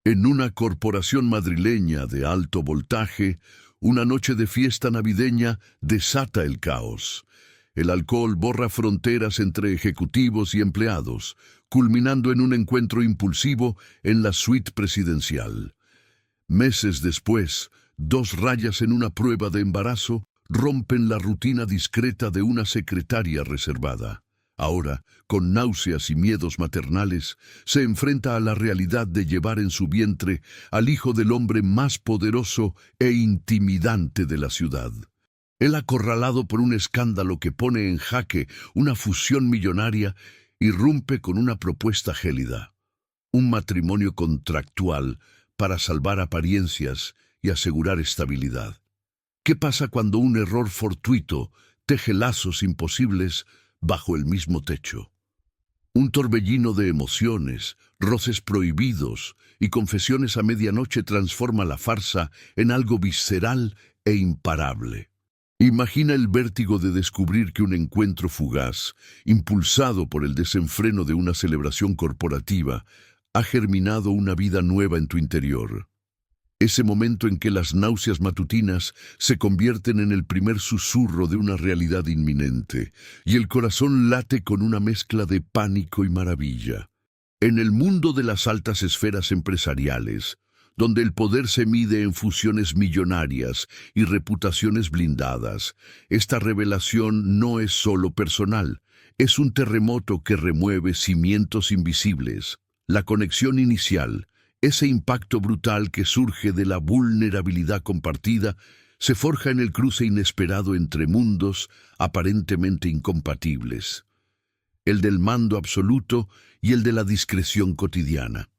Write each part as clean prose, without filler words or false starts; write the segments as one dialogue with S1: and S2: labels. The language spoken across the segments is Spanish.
S1: En una corporación madrileña de alto voltaje, una noche de fiesta navideña desata el caos. El alcohol borra fronteras entre ejecutivos y empleados, culminando en un encuentro impulsivo en la suite presidencial. Meses después, dos rayas en una prueba de embarazo rompen la rutina discreta de una secretaria reservada. Ahora, con náuseas y miedos maternales, se enfrenta a la realidad de llevar en su vientre al hijo del hombre más poderoso e intimidante de la ciudad. Él, acorralado por un escándalo que pone en jaque una fusión millonaria, irrumpe con una propuesta gélida: un matrimonio contractual para salvar apariencias y asegurar estabilidad. ¿Qué pasa cuando un error fortuito teje lazos imposibles bajo el mismo techo? Un torbellino de emociones, roces prohibidos y confesiones a medianoche transforma la farsa en algo visceral e imparable. Imagina el vértigo de descubrir que un encuentro fugaz, impulsado por el desenfreno de una celebración corporativa, ha germinado una vida nueva en tu interior. Ese momento en que las náuseas matutinas se convierten en el primer susurro de una realidad inminente, y el corazón late con una mezcla de pánico y maravilla. En el mundo de las altas esferas empresariales, donde el poder se mide en fusiones millonarias y reputaciones blindadas, esta revelación no es solo personal, es un terremoto que remueve cimientos invisibles. La conexión inicial, ese impacto brutal que surge de la vulnerabilidad compartida, se forja en el cruce inesperado entre mundos aparentemente incompatibles: el del mando absoluto y el de la discreción cotidiana.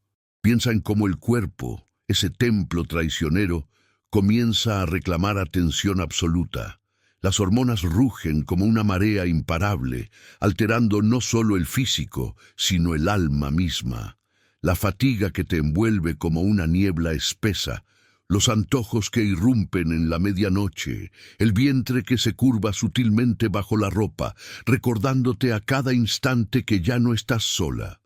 S1: Piensa en cómo el cuerpo, ese templo traicionero, comienza a reclamar atención absoluta. Las hormonas rugen como una marea imparable, alterando no solo el físico, sino el alma misma. La fatiga que te envuelve como una niebla espesa, los antojos que irrumpen en la medianoche, el vientre que se curva sutilmente bajo la ropa, recordándote a cada instante que ya no estás sola.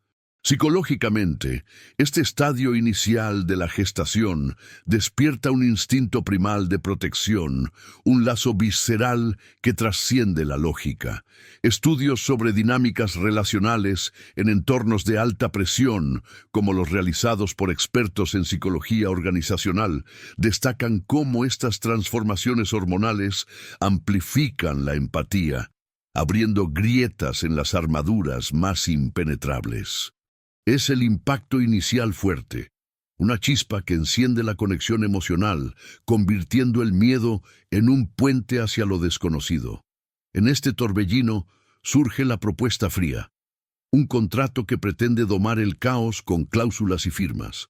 S1: Psicológicamente, este estadio inicial de la gestación despierta un instinto primal de protección, un lazo visceral que trasciende la lógica. Estudios sobre dinámicas relacionales en entornos de alta presión, como los realizados por expertos en psicología organizacional, destacan cómo estas transformaciones hormonales amplifican la empatía, abriendo grietas en las armaduras más impenetrables. Es el impacto inicial fuerte, una chispa que enciende la conexión emocional, convirtiendo el miedo en un puente hacia lo desconocido. En este torbellino surge la propuesta fría, un contrato que pretende domar el caos con cláusulas y firmas.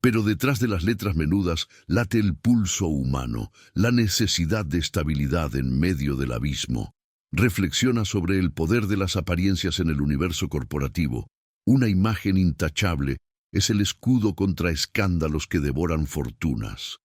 S1: Pero detrás de las letras menudas late el pulso humano, la necesidad de estabilidad en medio del abismo. Reflexiona sobre el poder de las apariencias en el universo corporativo. Una imagen intachable es el escudo contra escándalos que devoran fortunas.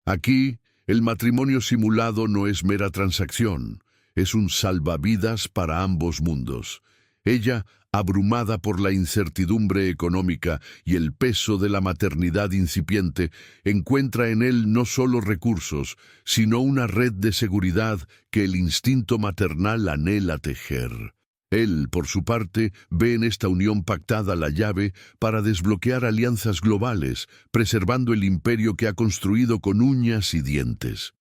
S1: Aquí, el matrimonio simulado no es mera transacción, es un salvavidas para ambos mundos. Ella, abrumada por la incertidumbre económica y el peso de la maternidad incipiente, encuentra en él no solo recursos, sino una red de seguridad que el instinto maternal anhela tejer. Él, por su parte, ve en esta unión pactada la llave para desbloquear alianzas globales, preservando el imperio que ha construido con uñas y dientes.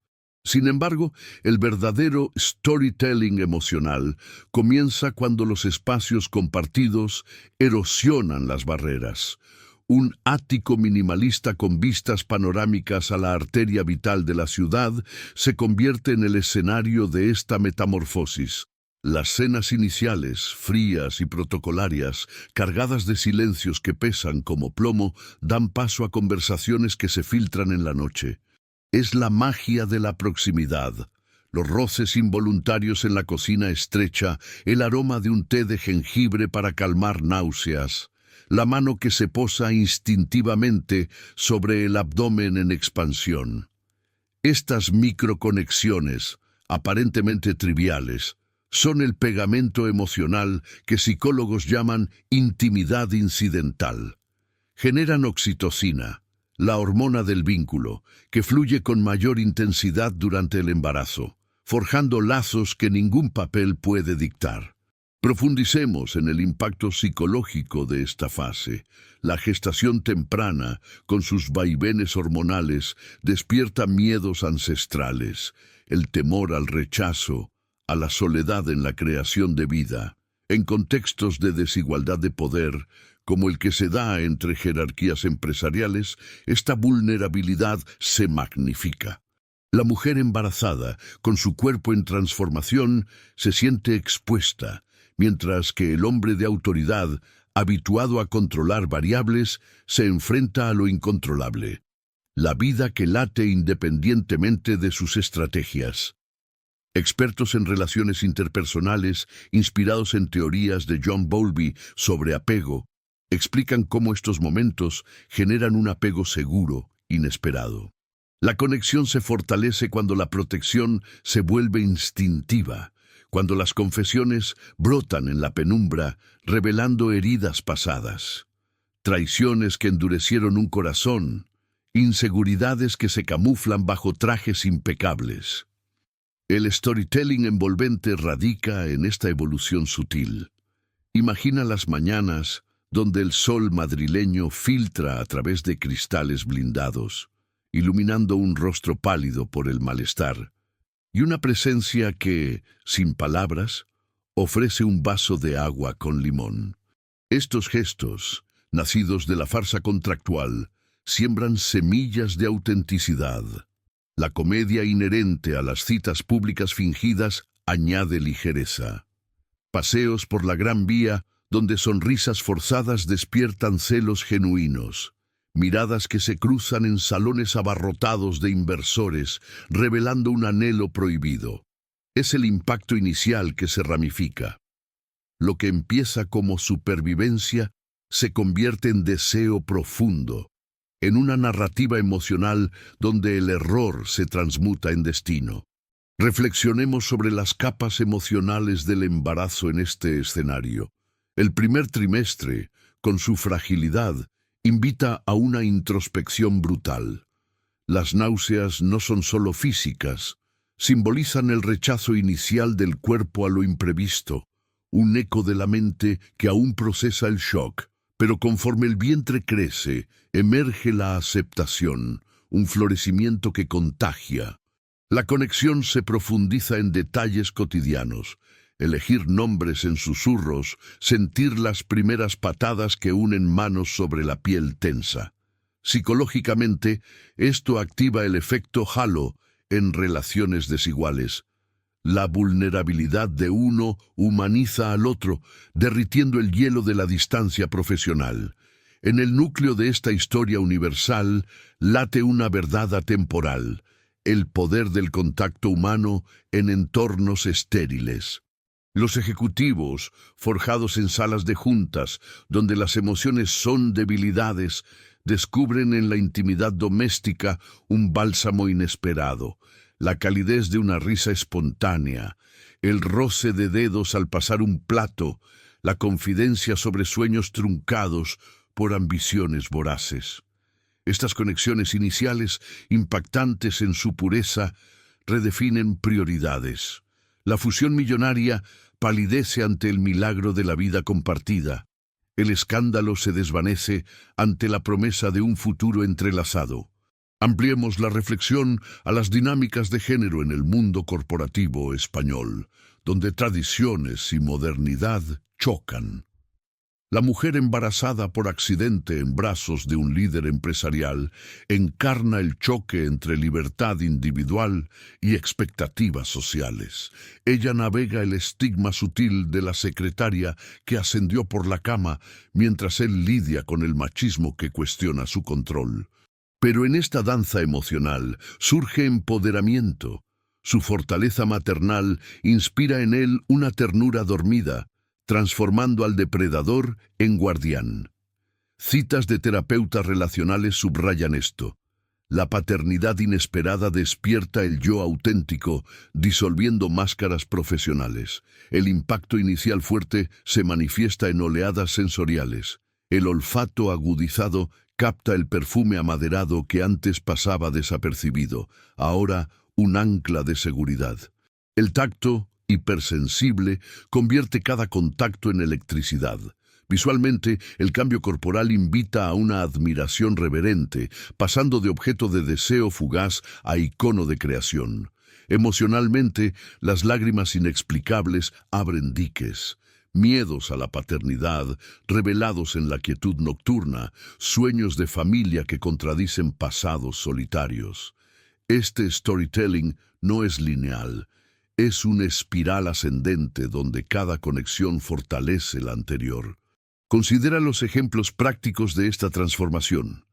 S1: Sin embargo, el verdadero storytelling emocional comienza cuando los espacios compartidos erosionan las barreras. Un ático minimalista con vistas panorámicas a la arteria vital de la ciudad se convierte en el escenario de esta metamorfosis. Las cenas iniciales, frías y protocolarias, cargadas de silencios que pesan como plomo, dan paso a conversaciones que se filtran en la noche. Es la magia de la proximidad. Los roces involuntarios en la cocina estrecha, el aroma de un té de jengibre para calmar náuseas, la mano que se posa instintivamente sobre el abdomen en expansión. Estas microconexiones, aparentemente triviales, son el pegamento emocional que psicólogos llaman intimidad incidental. Generan oxitocina, la hormona del vínculo, que fluye con mayor intensidad durante el embarazo, forjando lazos que ningún papel puede dictar. Profundicemos en el impacto psicológico de esta fase. La gestación temprana, con sus vaivenes hormonales, despierta miedos ancestrales, el temor al rechazo, a la soledad en la creación de vida. En contextos de desigualdad de poder, como el que se da entre jerarquías empresariales, esta vulnerabilidad se magnifica. La mujer embarazada, con su cuerpo en transformación, se siente expuesta, mientras que el hombre de autoridad, habituado a controlar variables, se enfrenta a lo incontrolable. La vida que late independientemente de sus estrategias. Expertos en relaciones interpersonales, inspirados en teorías de John Bowlby sobre apego, explican cómo estos momentos generan un apego seguro, inesperado. La conexión se fortalece cuando la protección se vuelve instintiva, cuando las confesiones brotan en la penumbra, revelando heridas pasadas, traiciones que endurecieron un corazón, inseguridades que se camuflan bajo trajes impecables. El storytelling envolvente radica en esta evolución sutil. Imagina las mañanas donde el sol madrileño filtra a través de cristales blindados, iluminando un rostro pálido por el malestar, y una presencia que, sin palabras, ofrece un vaso de agua con limón. Estos gestos, nacidos de la farsa contractual, siembran semillas de autenticidad. La comedia inherente a las citas públicas fingidas añade ligereza. Paseos por la Gran Vía, donde sonrisas forzadas despiertan celos genuinos. Miradas que se cruzan en salones abarrotados de inversores, revelando un anhelo prohibido. Es el impacto inicial que se ramifica. Lo que empieza como supervivencia se convierte en deseo profundo, en una narrativa emocional donde el error se transmuta en destino. Reflexionemos sobre las capas emocionales del embarazo en este escenario. El primer trimestre, con su fragilidad, invita a una introspección brutal. Las náuseas no son solo físicas, simbolizan el rechazo inicial del cuerpo a lo imprevisto, un eco de la mente que aún procesa el shock, pero conforme el vientre crece, emerge la aceptación, un florecimiento que contagia. La conexión se profundiza en detalles cotidianos, elegir nombres en susurros, sentir las primeras patadas que unen manos sobre la piel tensa. Psicológicamente, esto activa el efecto halo en relaciones desiguales. La vulnerabilidad de uno humaniza al otro, derritiendo el hielo de la distancia profesional. En el núcleo de esta historia universal late una verdad atemporal, el poder del contacto humano en entornos estériles. Los ejecutivos, forjados en salas de juntas, donde las emociones son debilidades, descubren en la intimidad doméstica un bálsamo inesperado, la calidez de una risa espontánea, el roce de dedos al pasar un plato, la confidencia sobre sueños truncados por ambiciones voraces. Estas conexiones iniciales, impactantes en su pureza, redefinen prioridades. La fusión millonaria palidece ante el milagro de la vida compartida. El escándalo se desvanece ante la promesa de un futuro entrelazado. Ampliemos la reflexión a las dinámicas de género en el mundo corporativo español, donde tradiciones y modernidad chocan. La mujer embarazada por accidente en brazos de un líder empresarial encarna el choque entre libertad individual y expectativas sociales. Ella navega el estigma sutil de la secretaria que ascendió por la cama, mientras él lidia con el machismo que cuestiona su control. Pero en esta danza emocional surge empoderamiento. Su fortaleza maternal inspira en él una ternura dormida, transformando al depredador en guardián. Citas de terapeutas relacionales subrayan esto. La paternidad inesperada despierta el yo auténtico, disolviendo máscaras profesionales. El impacto inicial fuerte se manifiesta en oleadas sensoriales. El olfato agudizado capta el perfume amaderado que antes pasaba desapercibido, ahora un ancla de seguridad. El tacto, hipersensible, convierte cada contacto en electricidad. Visualmente, el cambio corporal invita a una admiración reverente, pasando de objeto de deseo fugaz a icono de creación. Emocionalmente, las lágrimas inexplicables abren diques. Miedos a la paternidad, revelados en la quietud nocturna, sueños de familia que contradicen pasados solitarios. Este storytelling no es lineal, es una espiral ascendente donde cada conexión fortalece la anterior. Considera los ejemplos prácticos de esta transformación.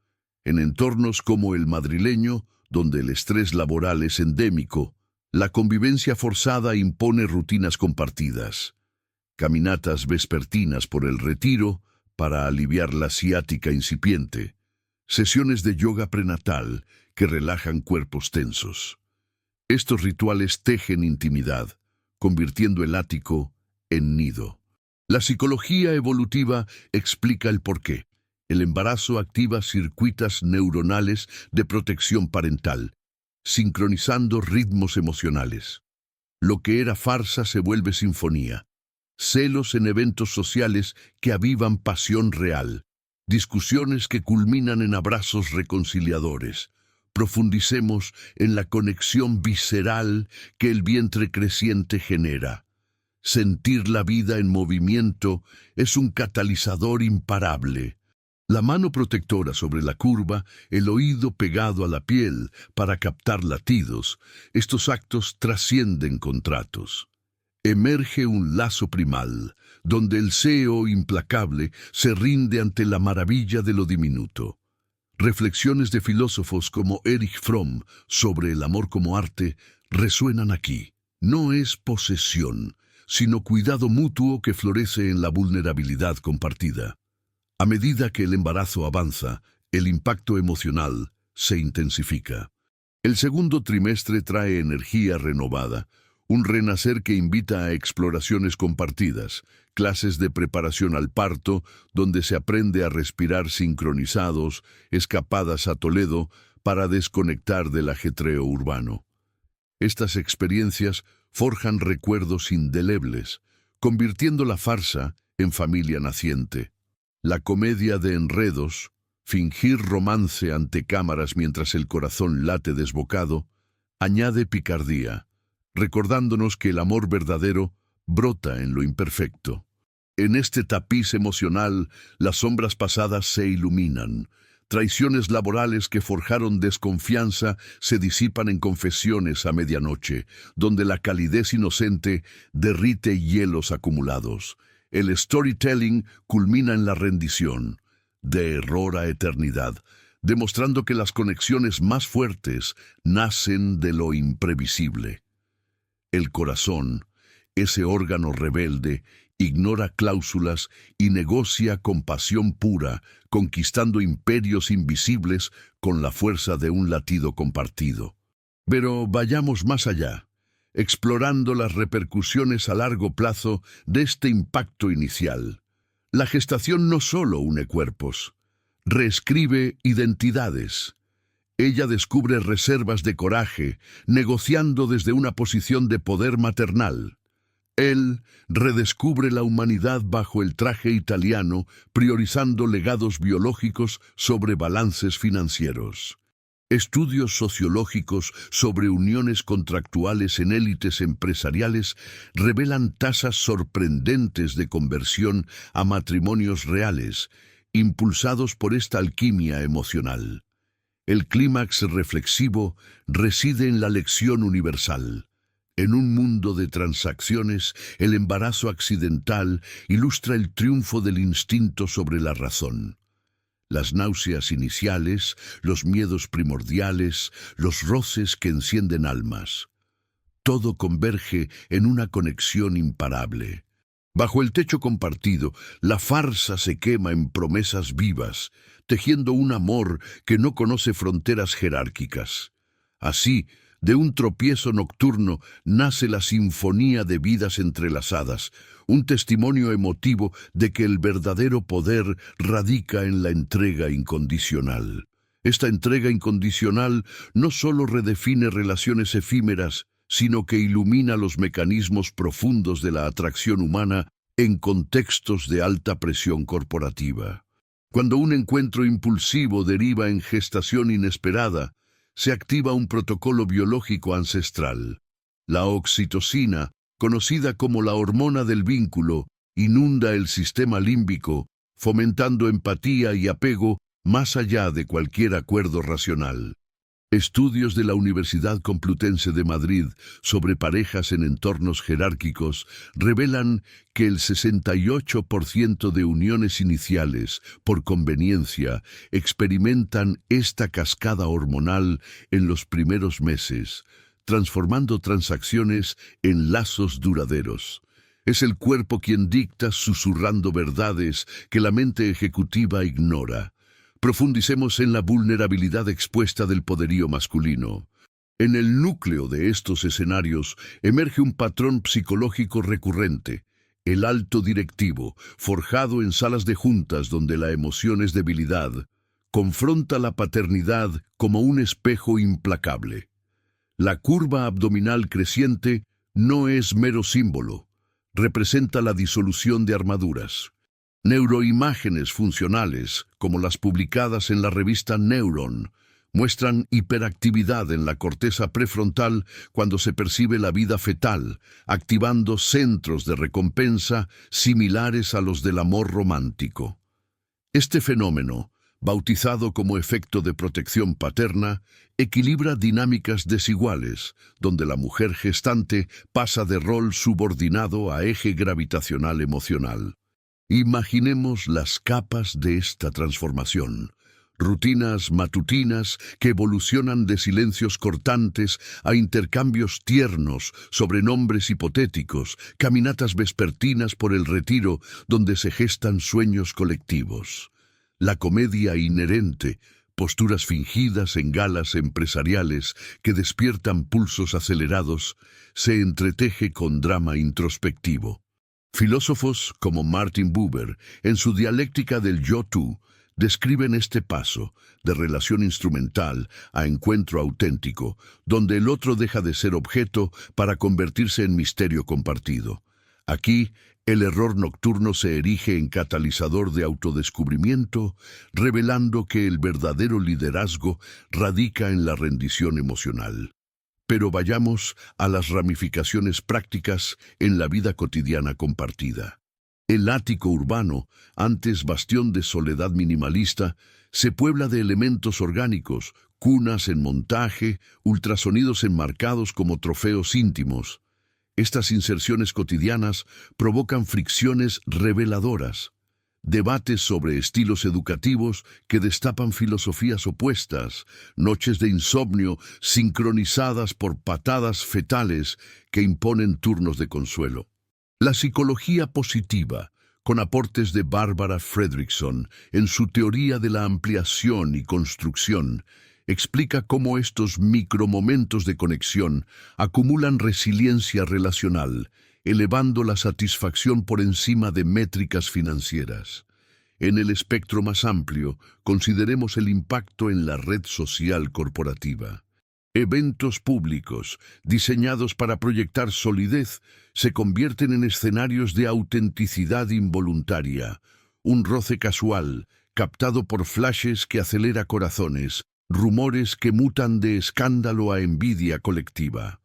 S1: En entornos como el madrileño, donde el estrés laboral es endémico, la convivencia forzada impone rutinas compartidas. Caminatas vespertinas por el retiro para aliviar la ciática incipiente. Sesiones de yoga prenatal que relajan cuerpos tensos. Estos rituales tejen intimidad, convirtiendo el ático en nido. La psicología evolutiva explica el porqué. El embarazo activa circuitos neuronales de protección parental, sincronizando ritmos emocionales. Lo que era farsa se vuelve sinfonía. Celos en eventos sociales que avivan pasión real. Discusiones que culminan en abrazos reconciliadores. Profundicemos en la conexión visceral que el vientre creciente genera. Sentir la vida en movimiento es un catalizador imparable. La mano protectora sobre la curva, el oído pegado a la piel para captar latidos, estos actos trascienden contratos. Emerge un lazo primal, donde el CEO implacable se rinde ante la maravilla de lo diminuto. Reflexiones de filósofos como Erich Fromm sobre el amor como arte resuenan aquí. No es posesión, sino cuidado mutuo que florece en la vulnerabilidad compartida. A medida que el embarazo avanza, el impacto emocional se intensifica. El segundo trimestre trae energía renovada, un renacer que invita a exploraciones compartidas, clases de preparación al parto, donde se aprende a respirar sincronizados, escapadas a Toledo para desconectar del ajetreo urbano. Estas experiencias forjan recuerdos indelebles, convirtiendo la farsa en familia naciente. La comedia de enredos, fingir romance ante cámaras mientras el corazón late desbocado, añade picardía, recordándonos que el amor verdadero brota en lo imperfecto. En este tapiz emocional, las sombras pasadas se iluminan. Traiciones laborales que forjaron desconfianza se disipan en confesiones a medianoche, donde la calidez inocente derrite hielos acumulados. El storytelling culmina en la rendición, de error a eternidad, demostrando que las conexiones más fuertes nacen de lo imprevisible. El corazón, ese órgano rebelde, ignora cláusulas y negocia con pasión pura, conquistando imperios invisibles con la fuerza de un latido compartido. Pero vayamos más allá, explorando las repercusiones a largo plazo de este impacto inicial. La gestación no solo une cuerpos, reescribe identidades. Ella descubre reservas de coraje, negociando desde una posición de poder maternal. Él redescubre la humanidad bajo el traje italiano, priorizando legados biológicos sobre balances financieros. Estudios sociológicos sobre uniones contractuales en élites empresariales revelan tasas sorprendentes de conversión a matrimonios reales, impulsados por esta alquimia emocional. El clímax reflexivo reside en la lección universal. En un mundo de transacciones, el embarazo accidental ilustra el triunfo del instinto sobre la razón. Las náuseas iniciales, los miedos primordiales, los roces que encienden almas. Todo converge en una conexión imparable. Bajo el techo compartido, la farsa se quema en promesas vivas, tejiendo un amor que no conoce fronteras jerárquicas. Así, De un tropiezo nocturno nace la sinfonía de vidas entrelazadas, un testimonio emotivo de que el verdadero poder radica en la entrega incondicional. Esta entrega incondicional no solo redefine relaciones efímeras, sino que ilumina los mecanismos profundos de la atracción humana en contextos de alta presión corporativa. Cuando un encuentro impulsivo deriva en gestación inesperada, se activa un protocolo biológico ancestral. La oxitocina, conocida como la hormona del vínculo, inunda el sistema límbico, fomentando empatía y apego más allá de cualquier acuerdo racional. Estudios de la Universidad Complutense de Madrid sobre parejas en entornos jerárquicos revelan que el 68% de uniones iniciales, por conveniencia, experimentan esta cascada hormonal en los primeros meses, transformando transacciones en lazos duraderos. Es el cuerpo quien dicta susurrando verdades que la mente ejecutiva ignora. Profundicemos en la vulnerabilidad expuesta del poderío masculino. En el núcleo de estos escenarios emerge un patrón psicológico recurrente, el alto directivo, forjado en salas de juntas donde la emoción es debilidad, confronta la paternidad como un espejo implacable. La curva abdominal creciente no es mero símbolo, representa la disolución de armaduras. Neuroimágenes funcionales, como las publicadas en la revista Neuron, muestran hiperactividad en la corteza prefrontal cuando se percibe la vida fetal, activando centros de recompensa similares a los del amor romántico. Este fenómeno, bautizado como efecto de protección paterna, equilibra dinámicas desiguales, donde la mujer gestante pasa de rol subordinado a eje gravitacional emocional. Imaginemos las capas de esta transformación. Rutinas matutinas que evolucionan de silencios cortantes a intercambios tiernos sobre nombres hipotéticos, caminatas vespertinas por el retiro donde se gestan sueños colectivos. La comedia inherente, posturas fingidas en galas empresariales que despiertan pulsos acelerados, se entreteje con drama introspectivo. Filósofos como Martin Buber, en su dialéctica del yo-tú, describen este paso de relación instrumental a encuentro auténtico, donde el otro deja de ser objeto para convertirse en misterio compartido. Aquí, el error nocturno se erige en catalizador de autodescubrimiento, revelando que el verdadero liderazgo radica en la rendición emocional. Pero vayamos a las ramificaciones prácticas en la vida cotidiana compartida. El ático urbano, antes bastión de soledad minimalista, se puebla de elementos orgánicos, cunas en montaje, ultrasonidos enmarcados como trofeos íntimos. Estas inserciones cotidianas provocan fricciones reveladoras, debates sobre estilos educativos que destapan filosofías opuestas, noches de insomnio sincronizadas por patadas fetales que imponen turnos de consuelo. La psicología positiva, con aportes de Barbara Fredrickson en su teoría de la ampliación y construcción, explica cómo estos micromomentos de conexión acumulan resiliencia relacional, elevando la satisfacción por encima de métricas financieras. En el espectro más amplio, consideremos el impacto en la red social corporativa. Eventos públicos, diseñados para proyectar solidez, se convierten en escenarios de autenticidad involuntaria, un roce casual, captado por flashes que acelera corazones, rumores que mutan de escándalo a envidia colectiva.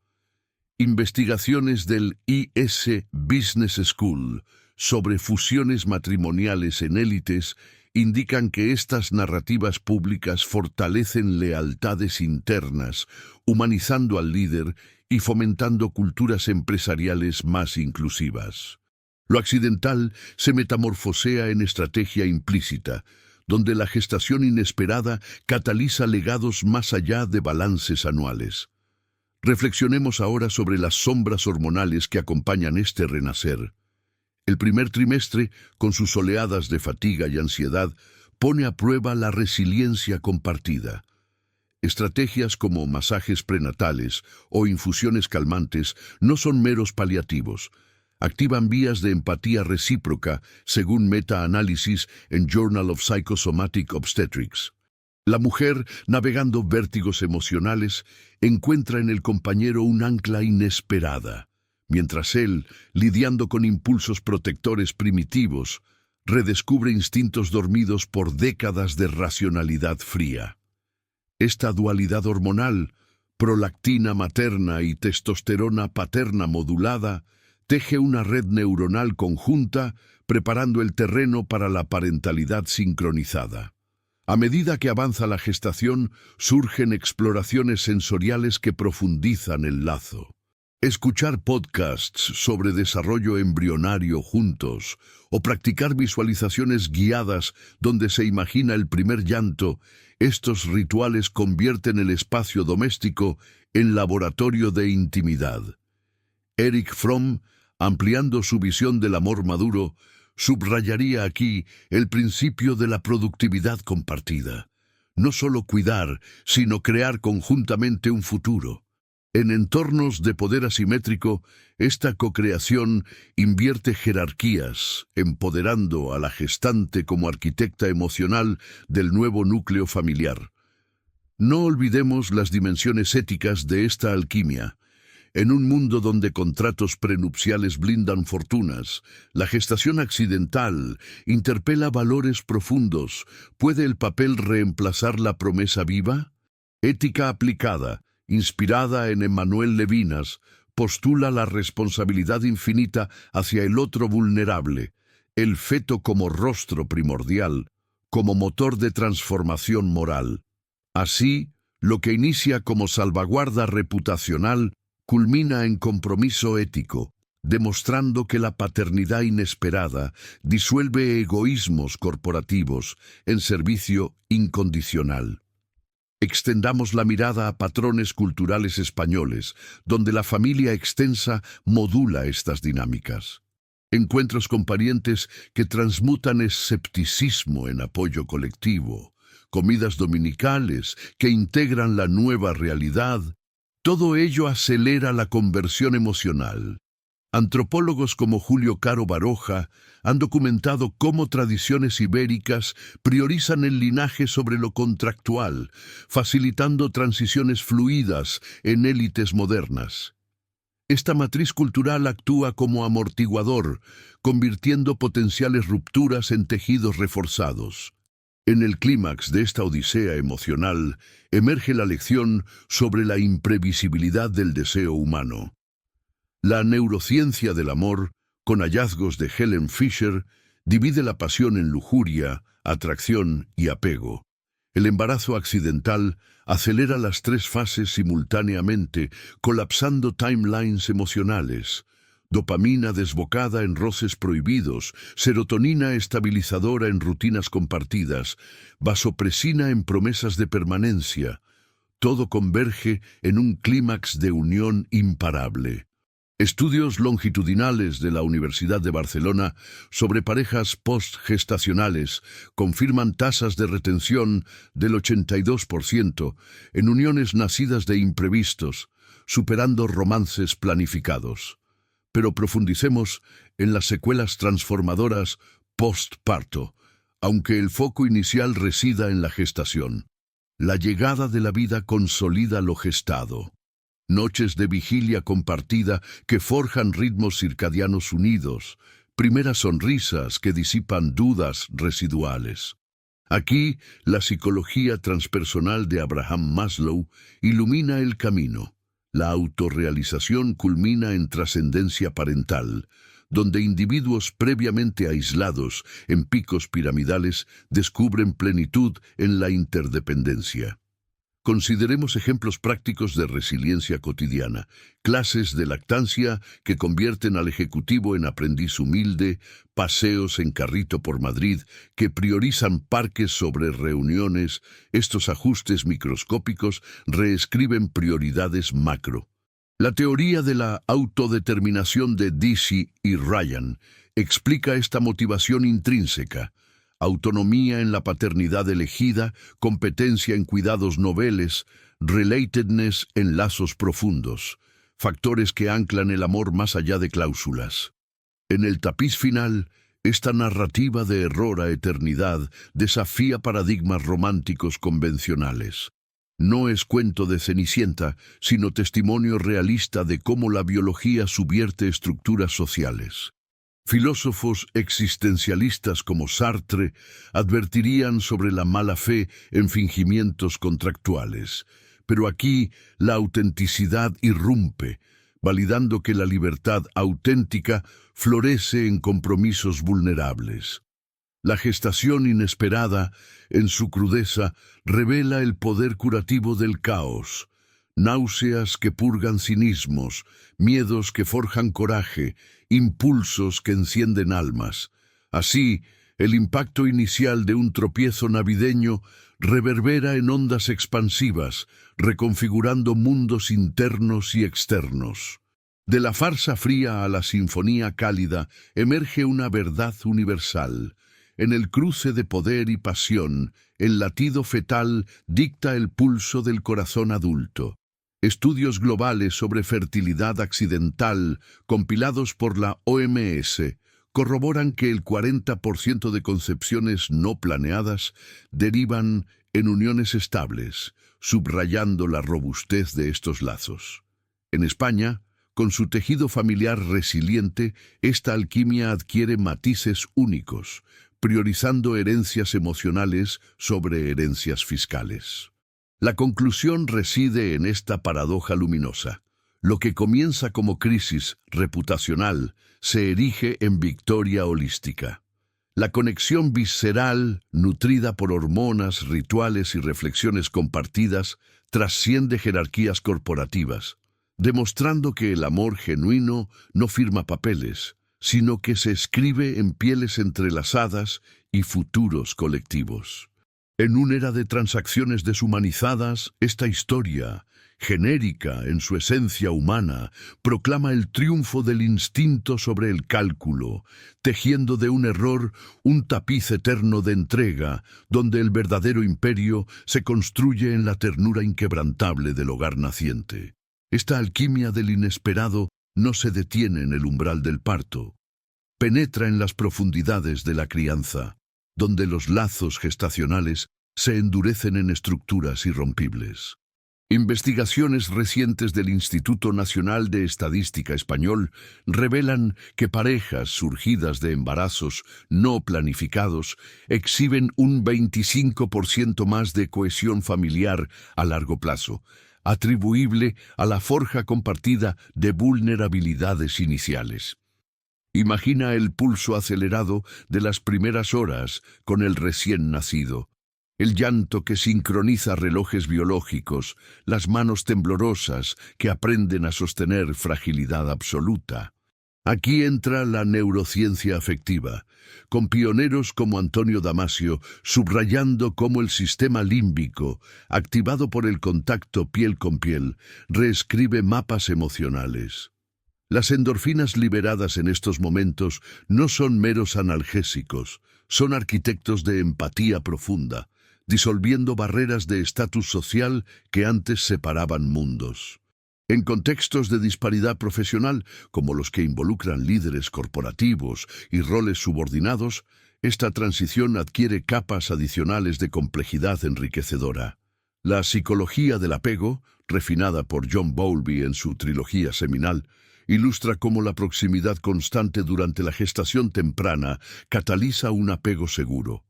S1: Investigaciones del IS Business School sobre fusiones matrimoniales en élites indican que estas narrativas públicas fortalecen lealtades internas, humanizando al líder y fomentando culturas empresariales más inclusivas. Lo accidental se metamorfosea en estrategia implícita, donde la gestación inesperada cataliza legados más allá de balances anuales. Reflexionemos ahora sobre las sombras hormonales que acompañan este renacer. El primer trimestre, con sus oleadas de fatiga y ansiedad, pone a prueba la resiliencia compartida. Estrategias como masajes prenatales o infusiones calmantes no son meros paliativos. Activan vías de empatía recíproca, según metaanálisis en Journal of Psychosomatic Obstetrics. La mujer, navegando vértigos emocionales, encuentra en el compañero un ancla inesperada, mientras él, lidiando con impulsos protectores primitivos, redescubre instintos dormidos por décadas de racionalidad fría. Esta dualidad hormonal, prolactina materna y testosterona paterna modulada, teje una red neuronal conjunta, preparando el terreno para la parentalidad sincronizada. A medida que avanza la gestación, surgen exploraciones sensoriales que profundizan el lazo. Escuchar podcasts sobre desarrollo embrionario juntos o practicar visualizaciones guiadas donde se imagina el primer llanto, estos rituales convierten el espacio doméstico en laboratorio de intimidad. Erich Fromm, ampliando su visión del amor maduro, subrayaría aquí el principio de la productividad compartida. No solo cuidar, sino crear conjuntamente un futuro. En entornos de poder asimétrico, esta cocreación invierte jerarquías, empoderando a la gestante como arquitecta emocional del nuevo núcleo familiar. No olvidemos las dimensiones éticas de esta alquimia. En un mundo donde contratos prenupciales blindan fortunas, la gestación accidental interpela valores profundos. ¿Puede el papel reemplazar la promesa viva? Ética aplicada, inspirada en Emmanuel Levinas, postula la responsabilidad infinita hacia el otro vulnerable, el feto como rostro primordial, como motor de transformación moral. Así, lo que inicia como salvaguarda reputacional culmina en compromiso ético, demostrando que la paternidad inesperada disuelve egoísmos corporativos en servicio incondicional. Extendamos la mirada a patrones culturales españoles, donde la familia extensa modula estas dinámicas. Encuentros con parientes que transmutan escepticismo en apoyo colectivo, comidas dominicales que integran la nueva realidad. Todo ello acelera la conversión emocional. Antropólogos como Julio Caro Baroja han documentado cómo tradiciones ibéricas priorizan el linaje sobre lo contractual, facilitando transiciones fluidas en élites modernas. Esta matriz cultural actúa como amortiguador, convirtiendo potenciales rupturas en tejidos reforzados. En el clímax de esta odisea emocional emerge la lección sobre la imprevisibilidad del deseo humano. La neurociencia del amor, con hallazgos de Helen Fisher, divide la pasión en lujuria, atracción y apego. El embarazo accidental acelera las tres fases simultáneamente, colapsando timelines emocionales. Dopamina desbocada en roces prohibidos, serotonina estabilizadora en rutinas compartidas, vasopresina en promesas de permanencia. Todo converge en un clímax de unión imparable. Estudios longitudinales de la Universidad de Barcelona sobre parejas postgestacionales confirman tasas de retención del 82% en uniones nacidas de imprevistos, superando romances planificados. Pero profundicemos en las secuelas transformadoras postparto, aunque el foco inicial resida en la gestación. La llegada de la vida consolida lo gestado. Noches de vigilia compartida que forjan ritmos circadianos unidos, primeras sonrisas que disipan dudas residuales. Aquí, la psicología transpersonal de Abraham Maslow ilumina el camino. La autorrealización culmina en trascendencia parental, donde individuos previamente aislados en picos piramidales descubren plenitud en la interdependencia. Consideremos ejemplos prácticos de resiliencia cotidiana, clases de lactancia que convierten al ejecutivo en aprendiz humilde, paseos en carrito por Madrid que priorizan parques sobre reuniones. Estos ajustes microscópicos reescriben prioridades macro. La teoría de la autodeterminación de Deci y Ryan explica esta motivación intrínseca. autonomía en la paternidad elegida, competencia en cuidados noveles, relatedness en lazos profundos, factores que anclan el amor más allá de cláusulas. En el tapiz final, esta narrativa de error a eternidad desafía paradigmas románticos convencionales. No es cuento de Cenicienta, sino testimonio realista de cómo la biología subvierte estructuras sociales. Filósofos existencialistas como Sartre advertirían sobre la mala fe en fingimientos contractuales, pero aquí la autenticidad irrumpe, validando que la libertad auténtica florece en compromisos vulnerables. La gestación inesperada, en su crudeza, revela el poder curativo del caos, náuseas que purgan cinismos, miedos que forjan coraje, impulsos que encienden almas. Así, el impacto inicial de un tropiezo navideño reverbera en ondas expansivas, reconfigurando mundos internos y externos. De la farsa fría a la sinfonía cálida emerge una verdad universal. En el cruce de poder y pasión, el latido fetal dicta el pulso del corazón adulto. Estudios globales sobre fertilidad accidental, compilados por la OMS, corroboran que el 40% de concepciones no planeadas derivan en uniones estables, subrayando la robustez de estos lazos. En España, con su tejido familiar resiliente, esta alquimia adquiere matices únicos, priorizando herencias emocionales sobre herencias fiscales. La conclusión reside en esta paradoja luminosa. Lo que comienza como crisis reputacional se erige en victoria holística. La conexión visceral, nutrida por hormonas, rituales y reflexiones compartidas, trasciende jerarquías corporativas, demostrando que el amor genuino no firma papeles, sino que se escribe en pieles entrelazadas y futuros colectivos. En una era de transacciones deshumanizadas, esta historia, genérica en su esencia humana, proclama el triunfo del instinto sobre el cálculo, tejiendo de un error un tapiz eterno de entrega, donde el verdadero imperio se construye en la ternura inquebrantable del hogar naciente. Esta alquimia del inesperado no se detiene en el umbral del parto. Penetra en las profundidades de la crianza, donde los lazos gestacionales se endurecen en estructuras irrompibles. Investigaciones recientes del Instituto Nacional de Estadística Español revelan que parejas surgidas de embarazos no planificados exhiben un 25% más de cohesión familiar a largo plazo, atribuible a la forja compartida de vulnerabilidades iniciales. Imagina el pulso acelerado de las primeras horas con el recién nacido, el llanto que sincroniza relojes biológicos, las manos temblorosas que aprenden a sostener fragilidad absoluta. Aquí entra la neurociencia afectiva, con pioneros como Antonio Damasio subrayando cómo el sistema límbico, activado por el contacto piel con piel, reescribe mapas emocionales. Las endorfinas liberadas en estos momentos no son meros analgésicos, son arquitectos de empatía profunda, disolviendo barreras de estatus social que antes separaban mundos. En contextos de disparidad profesional, como los que involucran líderes corporativos y roles subordinados, esta transición adquiere capas adicionales de complejidad enriquecedora. La psicología del apego, refinada por John Bowlby en su trilogía seminal, ilustra cómo la proximidad constante durante la gestación temprana cataliza un apego seguro.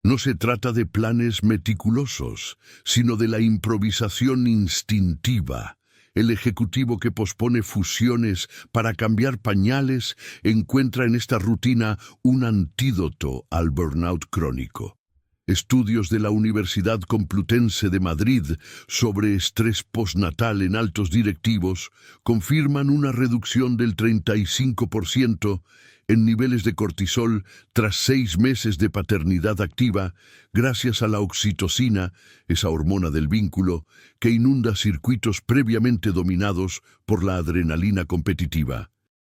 S1: No se trata de planes meticulosos, sino de la improvisación instintiva. El ejecutivo que pospone fusiones para cambiar pañales encuentra en esta rutina un antídoto al burnout crónico. Estudios de la Universidad Complutense de Madrid sobre estrés postnatal en altos directivos confirman una reducción del 35% en niveles de cortisol tras 6 meses de paternidad activa, gracias a la oxitocina, esa hormona del vínculo, que inunda circuitos previamente dominados por la adrenalina competitiva.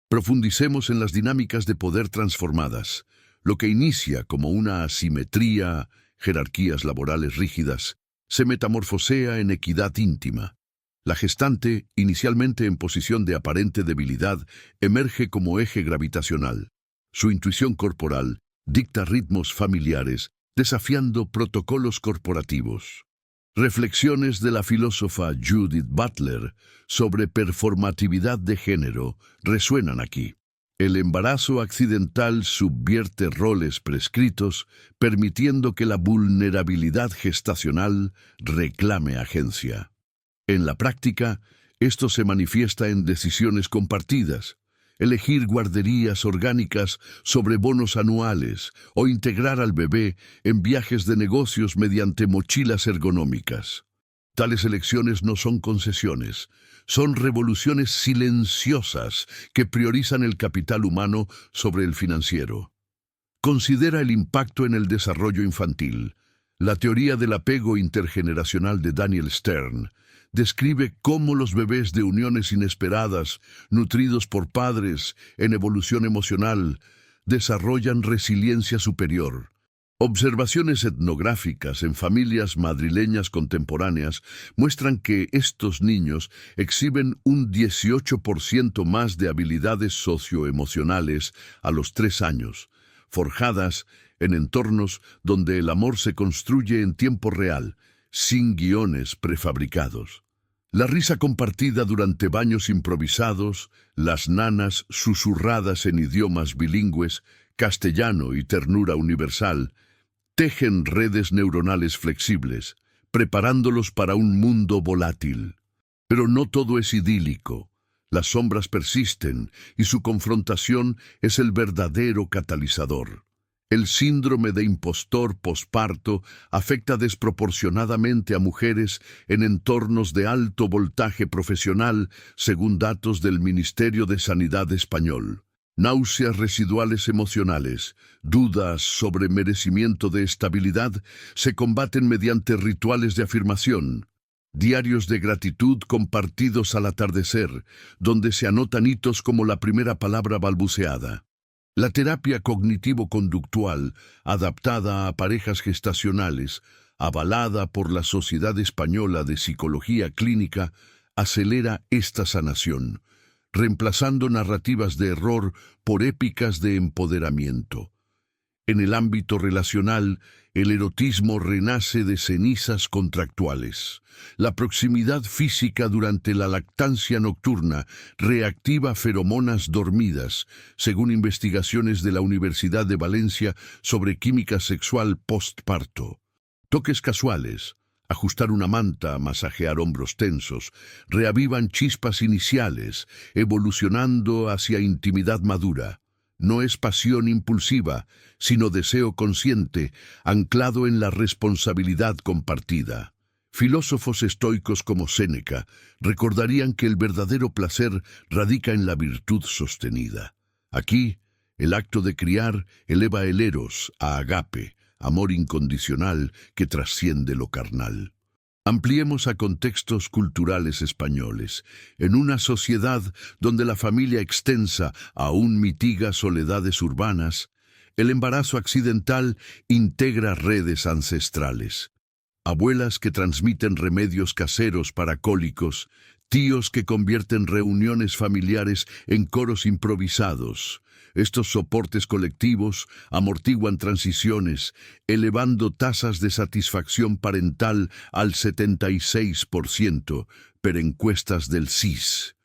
S1: Profundicemos en las dinámicas de poder transformadas. Lo que inicia como una asimetría, jerarquías laborales rígidas, se metamorfosea en equidad íntima. La gestante, inicialmente en posición de aparente debilidad, emerge como eje gravitacional. Su intuición corporal dicta ritmos familiares, desafiando protocolos corporativos. Reflexiones de la filósofa Judith Butler sobre performatividad de género resuenan aquí. El embarazo accidental subvierte roles prescritos, permitiendo que la vulnerabilidad gestacional reclame agencia. En la práctica, esto se manifiesta en decisiones compartidas, elegir guarderías orgánicas sobre bonos anuales o integrar al bebé en viajes de negocios mediante mochilas ergonómicas. Tales elecciones no son concesiones, son revoluciones silenciosas que priorizan el capital humano sobre el financiero. Considera el impacto en el desarrollo infantil. La teoría del apego intergeneracional de Daniel Stern describe cómo los bebés de uniones inesperadas, nutridos por padres en evolución emocional, desarrollan resiliencia superior. Observaciones etnográficas en familias madrileñas contemporáneas muestran que estos niños exhiben un 18% más de habilidades socioemocionales a los 3 años, forjadas en entornos donde el amor se construye en tiempo real, sin guiones prefabricados. La risa compartida durante baños improvisados, las nanas susurradas en idiomas bilingües, castellano y ternura universal, tejen redes neuronales flexibles, preparándolos para un mundo volátil. Pero no todo es idílico. Las sombras persisten y su confrontación es el verdadero catalizador. El síndrome de impostor posparto afecta desproporcionadamente a mujeres en entornos de alto voltaje profesional, según datos del Ministerio de Sanidad español. Náuseas residuales emocionales, dudas sobre merecimiento de estabilidad, se combaten mediante rituales de afirmación. Diarios de gratitud compartidos al atardecer, donde se anotan hitos como la primera palabra balbuceada. La terapia cognitivo-conductual, adaptada a parejas gestacionales, avalada por la Sociedad Española de Psicología Clínica, acelera esta sanación, reemplazando narrativas de error por épicas de empoderamiento. En el ámbito relacional, el erotismo renace de cenizas contractuales. La proximidad física durante la lactancia nocturna reactiva feromonas dormidas, según investigaciones de la Universidad de Valencia sobre química sexual postparto. Toques casuales, ajustar una manta, masajear hombros tensos, reavivan chispas iniciales, evolucionando hacia intimidad madura. No es pasión impulsiva, sino deseo consciente, anclado en la responsabilidad compartida. Filósofos estoicos como Séneca recordarían que el verdadero placer radica en la virtud sostenida. Aquí, el acto de criar eleva el eros a agape, amor incondicional que trasciende lo carnal. Ampliemos a contextos culturales españoles. En una sociedad donde la familia extensa aún mitiga soledades urbanas, el embarazo accidental integra redes ancestrales. Abuelas que transmiten remedios caseros para cólicos, tíos que convierten reuniones familiares en coros improvisados. Estos soportes colectivos amortiguan transiciones, elevando tasas de satisfacción parental al 76%, per encuestas del CIS.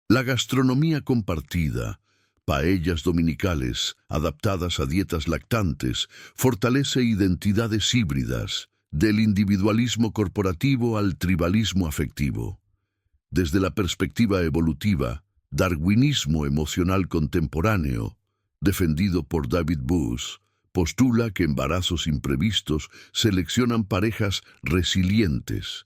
S1: La gastronomía compartida, paellas dominicales adaptadas a dietas lactantes, fortalece identidades híbridas, del individualismo corporativo al tribalismo afectivo. Desde la perspectiva evolutiva, darwinismo emocional contemporáneo, defendido por David Buss, postula que embarazos imprevistos seleccionan parejas resilientes.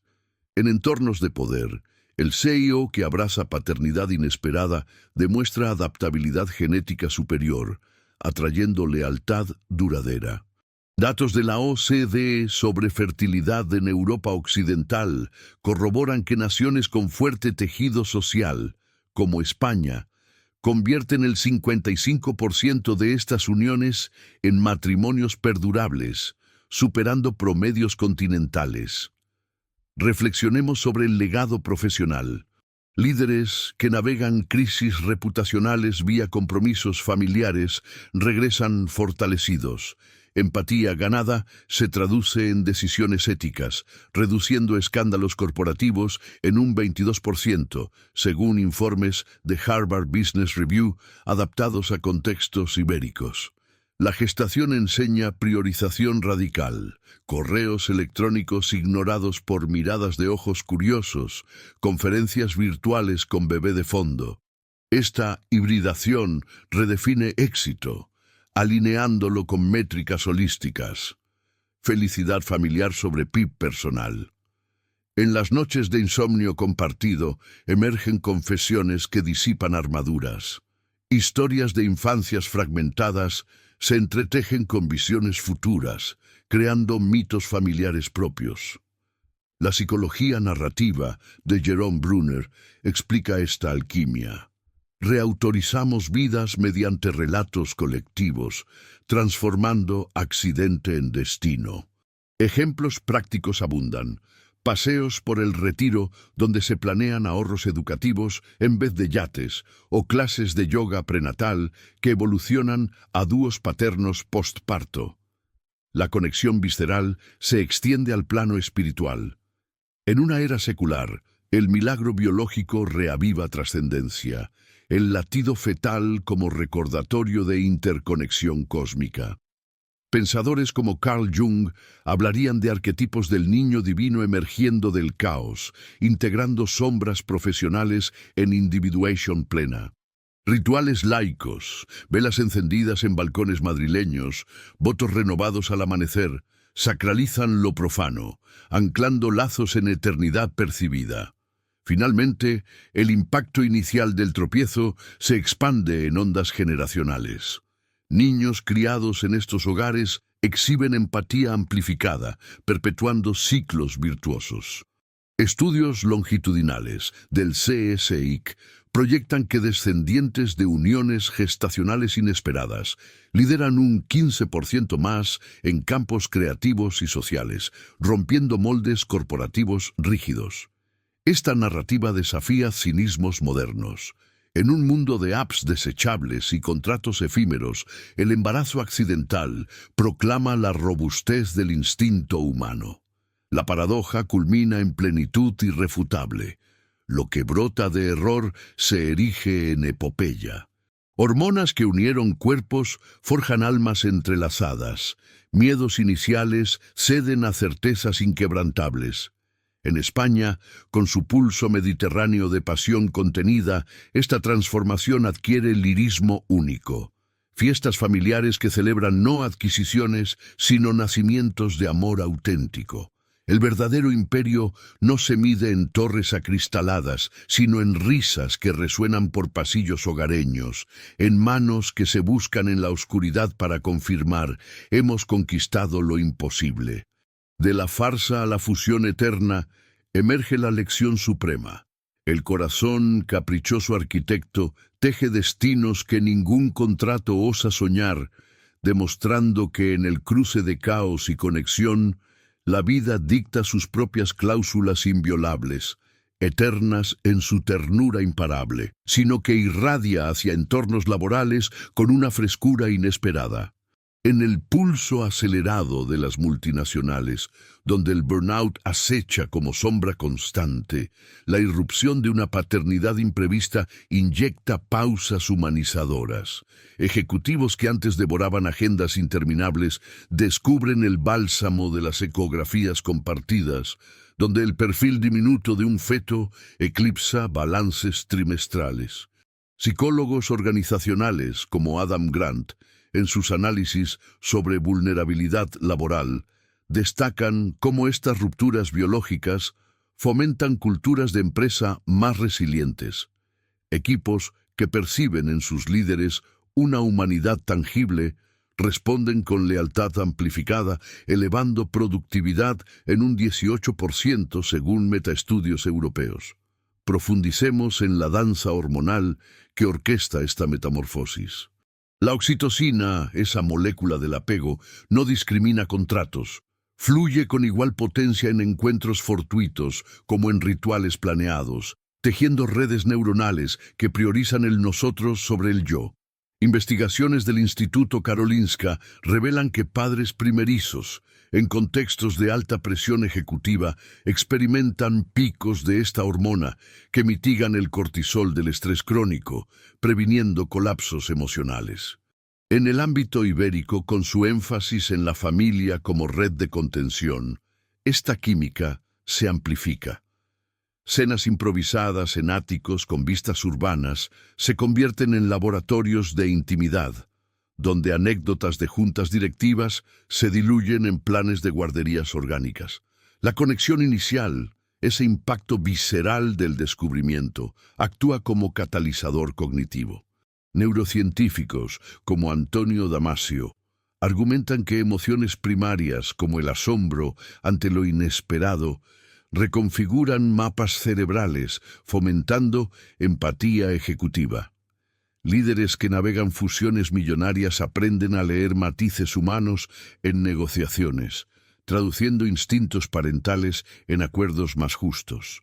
S1: En entornos de poder, el CEO que abraza paternidad inesperada demuestra adaptabilidad genética superior, atrayendo lealtad duradera. Datos de la OCDE sobre fertilidad en Europa Occidental corroboran que naciones con fuerte tejido social, como España, convierten el 55% de estas uniones en matrimonios perdurables, superando promedios continentales. Reflexionemos sobre el legado profesional. Líderes que navegan crisis reputacionales vía compromisos familiares regresan fortalecidos. Empatía ganada se traduce en decisiones éticas, reduciendo escándalos corporativos en un 22%, según informes de Harvard Business Review adaptados a contextos ibéricos. La gestación enseña priorización radical, correos electrónicos ignorados por miradas de ojos curiosos, conferencias virtuales con bebé de fondo. Esta hibridación redefine éxito, alineándolo con métricas holísticas. Felicidad familiar sobre PIB personal. En las noches de insomnio compartido emergen confesiones que disipan armaduras. Historias de infancias fragmentadas se entretejen con visiones futuras, creando mitos familiares propios. La psicología narrativa de Jerome Bruner explica esta alquimia. Reautorizamos vidas mediante relatos colectivos, transformando accidente en destino. Ejemplos prácticos abundan. Paseos por el retiro donde se planean ahorros educativos en vez de yates, o clases de yoga prenatal que evolucionan a dúos paternos postparto. La conexión visceral se extiende al plano espiritual. En una era secular, el milagro biológico reaviva trascendencia, el latido fetal como recordatorio de interconexión cósmica. Pensadores como Carl Jung hablarían de arquetipos del niño divino emergiendo del caos, integrando sombras profesionales en individuación plena. Rituales laicos, velas encendidas en balcones madrileños, votos renovados al amanecer, sacralizan lo profano, anclando lazos en eternidad percibida. Finalmente, el impacto inicial del tropiezo se expande en ondas generacionales. Niños criados en estos hogares exhiben empatía amplificada, perpetuando ciclos virtuosos. Estudios longitudinales del CSIC proyectan que descendientes de uniones gestacionales inesperadas lideran un 15% más en campos creativos y sociales, rompiendo moldes corporativos rígidos. Esta narrativa desafía cinismos modernos. En un mundo de apps desechables y contratos efímeros, el embarazo accidental proclama la robustez del instinto humano. La paradoja culmina en plenitud irrefutable. Lo que brota de error se erige en epopeya. Hormonas que unieron cuerpos forjan almas entrelazadas. Miedos iniciales ceden a certezas inquebrantables. En España, con su pulso mediterráneo de pasión contenida, esta transformación adquiere lirismo único. Fiestas familiares que celebran no adquisiciones, sino nacimientos de amor auténtico. El verdadero imperio no se mide en torres acristaladas, sino en risas que resuenan por pasillos hogareños, en manos que se buscan en la oscuridad para confirmar: hemos conquistado lo imposible. De la farsa a la fusión eterna, emerge la lección suprema. El corazón, caprichoso arquitecto, teje destinos que ningún contrato osa soñar, demostrando que en el cruce de caos y conexión, la vida dicta sus propias cláusulas inviolables, eternas en su ternura imparable, sino que irradia hacia entornos laborales con una frescura inesperada. En el pulso acelerado de las multinacionales, donde el burnout acecha como sombra constante, la irrupción de una paternidad imprevista inyecta pausas humanizadoras. Ejecutivos que antes devoraban agendas interminables descubren el bálsamo de las ecografías compartidas, donde el perfil diminuto de un feto eclipsa balances trimestrales. Psicólogos organizacionales como Adam Grant, en sus análisis sobre vulnerabilidad laboral, destacan cómo estas rupturas biológicas fomentan culturas de empresa más resilientes. Equipos que perciben en sus líderes una humanidad tangible responden con lealtad amplificada, elevando productividad en un 18% según metaestudios europeos. profundicemos en la danza hormonal que orquesta esta metamorfosis. La oxitocina, esa molécula del apego, no discrimina contratos. Fluye con igual potencia en encuentros fortuitos como en rituales planeados, tejiendo redes neuronales que priorizan el nosotros sobre el yo. Investigaciones del Instituto Karolinska revelan que padres primerizos, en contextos de alta presión ejecutiva, experimentan picos de esta hormona que mitigan el cortisol del estrés crónico, previniendo colapsos emocionales. En el ámbito ibérico, con su énfasis en la familia como red de contención, esta química se amplifica. Cenas improvisadas en áticos con vistas urbanas se convierten en laboratorios de intimidad, donde anécdotas de juntas directivas se diluyen en planes de guarderías orgánicas. La conexión inicial, ese impacto visceral del descubrimiento, actúa como catalizador cognitivo. Neurocientíficos como Antonio Damasio argumentan que emociones primarias como el asombro ante lo inesperado reconfiguran mapas cerebrales, fomentando empatía ejecutiva. Líderes que navegan fusiones millonarias aprenden a leer matices humanos en negociaciones, traduciendo instintos parentales en acuerdos más justos.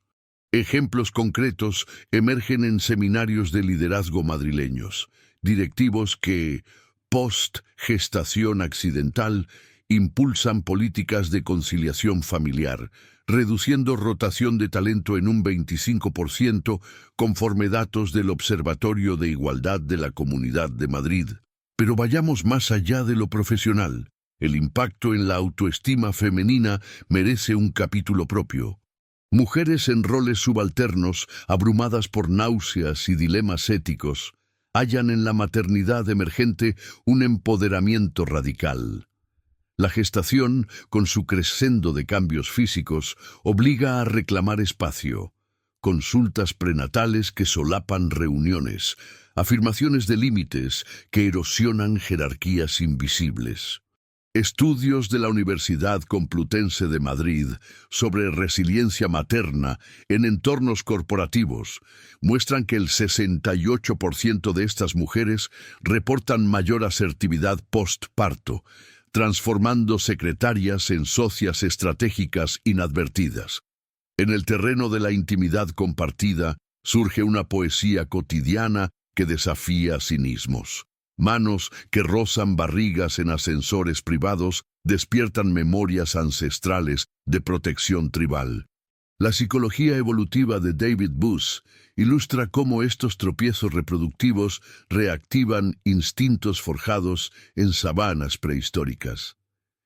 S1: Ejemplos concretos emergen en seminarios de liderazgo madrileños, directivos que, post-gestación accidental, impulsan políticas de conciliación familiar, reduciendo rotación de talento en un 25% conforme datos del Observatorio de Igualdad de la Comunidad de Madrid. Pero vayamos más allá de lo profesional. El impacto en la autoestima femenina merece un capítulo propio. Mujeres en roles subalternos, abrumadas por náuseas y dilemas éticos, hallan en la maternidad emergente un empoderamiento radical. La gestación, con su crescendo de cambios físicos, obliga a reclamar espacio. Consultas prenatales que solapan reuniones, afirmaciones de límites que erosionan jerarquías invisibles. Estudios de la Universidad Complutense de Madrid sobre resiliencia materna en entornos corporativos muestran que el 68% de estas mujeres reportan mayor asertividad postparto, transformando secretarias en socias estratégicas inadvertidas. En el terreno de la intimidad compartida surge una poesía cotidiana que desafía cinismos. Manos que rozan barrigas en ascensores privados despiertan memorias ancestrales de protección tribal. La psicología evolutiva de David Buss ilustra cómo estos tropiezos reproductivos reactivan instintos forjados en sabanas prehistóricas.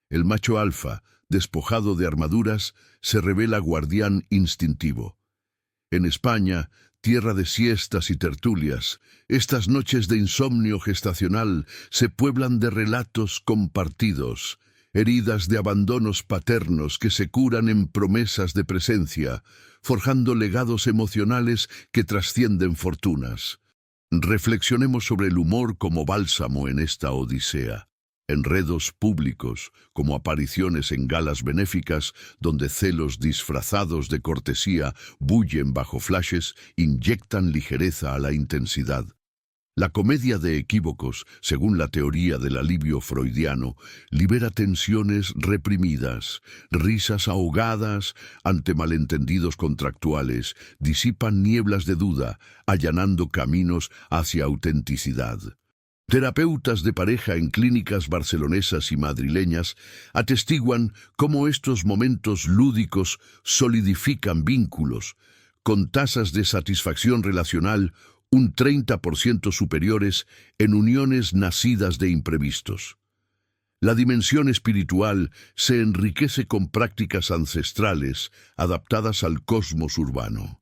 S1: El macho alfa, despojado de armaduras, se revela guardián instintivo. En España, tierra de siestas y tertulias, estas noches de insomnio gestacional se pueblan de relatos compartidos, heridas de abandonos paternos que se curan en promesas de presencia, forjando legados emocionales que trascienden fortunas. Reflexionemos sobre el humor como bálsamo en esta odisea. Enredos públicos, como apariciones en galas benéficas, donde celos disfrazados de cortesía bullen bajo flashes, inyectan ligereza a la intensidad. La comedia de equívocos, según la teoría del alivio freudiano, libera tensiones reprimidas, risas ahogadas ante malentendidos contractuales, disipan nieblas de duda, allanando caminos hacia autenticidad. Terapeutas de pareja en clínicas barcelonesas y madrileñas atestiguan cómo estos momentos lúdicos solidifican vínculos, con tasas de satisfacción relacional un 30% superiores en uniones nacidas de imprevistos. La dimensión espiritual se enriquece con prácticas ancestrales adaptadas al cosmos urbano.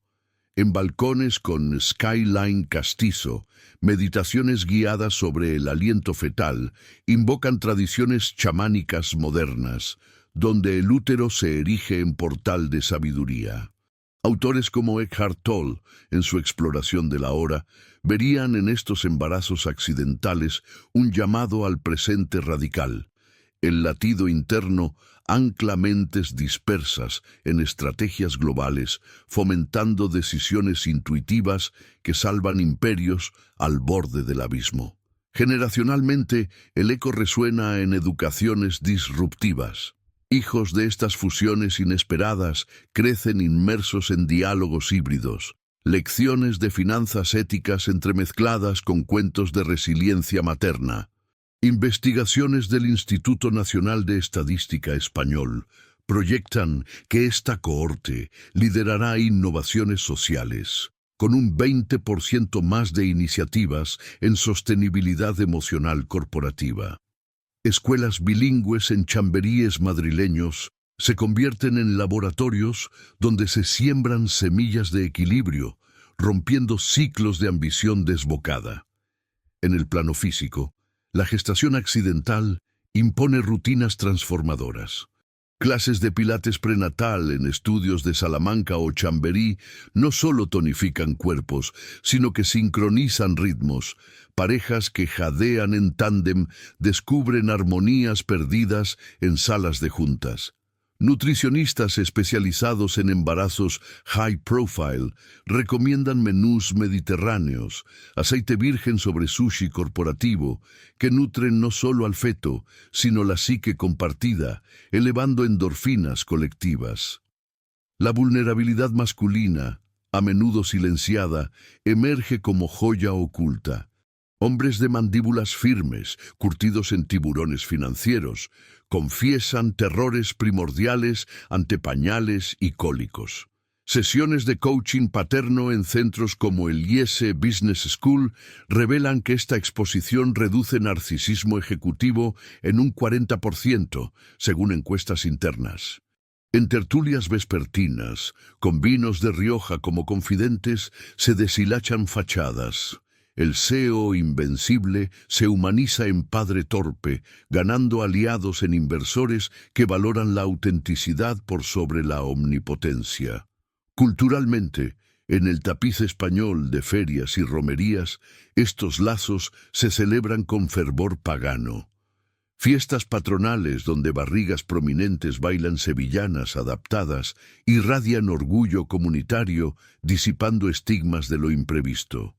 S1: En balcones con skyline castizo, meditaciones guiadas sobre el aliento fetal invocan tradiciones chamánicas modernas, donde el útero se erige en portal de sabiduría. Autores como Eckhart Tolle, en su exploración de la hora, verían en estos embarazos accidentales un llamado al presente radical. El latido interno ancla mentes dispersas en estrategias globales, fomentando decisiones intuitivas que salvan imperios al borde del abismo. Generacionalmente, el eco resuena en educaciones disruptivas. Hijos de estas fusiones inesperadas crecen inmersos en diálogos híbridos, lecciones de finanzas éticas entremezcladas con cuentos de resiliencia materna. Investigaciones del Instituto Nacional de Estadística Español proyectan que esta cohorte liderará innovaciones sociales, con un 20% más de iniciativas en sostenibilidad emocional corporativa. Escuelas bilingües en chamberíes madrileños se convierten en laboratorios donde se siembran semillas de equilibrio, rompiendo ciclos de ambición desbocada. En el plano físico, la gestación accidental impone rutinas transformadoras. Clases de pilates prenatal en estudios de Salamanca o Chamberí no solo tonifican cuerpos, sino que sincronizan ritmos. Parejas que jadean en tándem descubren armonías perdidas en salas de juntas. Nutricionistas especializados en embarazos high profile recomiendan menús mediterráneos, aceite virgen sobre sushi corporativo, que nutren no solo al feto, sino la psique compartida, elevando endorfinas colectivas. La vulnerabilidad masculina, a menudo silenciada, emerge como joya oculta. Hombres de mandíbulas firmes, curtidos en tiburones financieros, confiesan terrores primordiales ante pañales y cólicos. Sesiones de coaching paterno en centros como el IESE Business School revelan que esta exposición reduce narcisismo ejecutivo en un 40%, según encuestas internas. En tertulias vespertinas, con vinos de Rioja como confidentes, se deshilachan fachadas. El CEO invencible se humaniza en padre torpe, ganando aliados en inversores que valoran la autenticidad por sobre la omnipotencia. Culturalmente, en el tapiz español de ferias y romerías, estos lazos se celebran con fervor pagano. Fiestas patronales donde barrigas prominentes bailan sevillanas adaptadas irradian orgullo comunitario, disipando estigmas de lo imprevisto.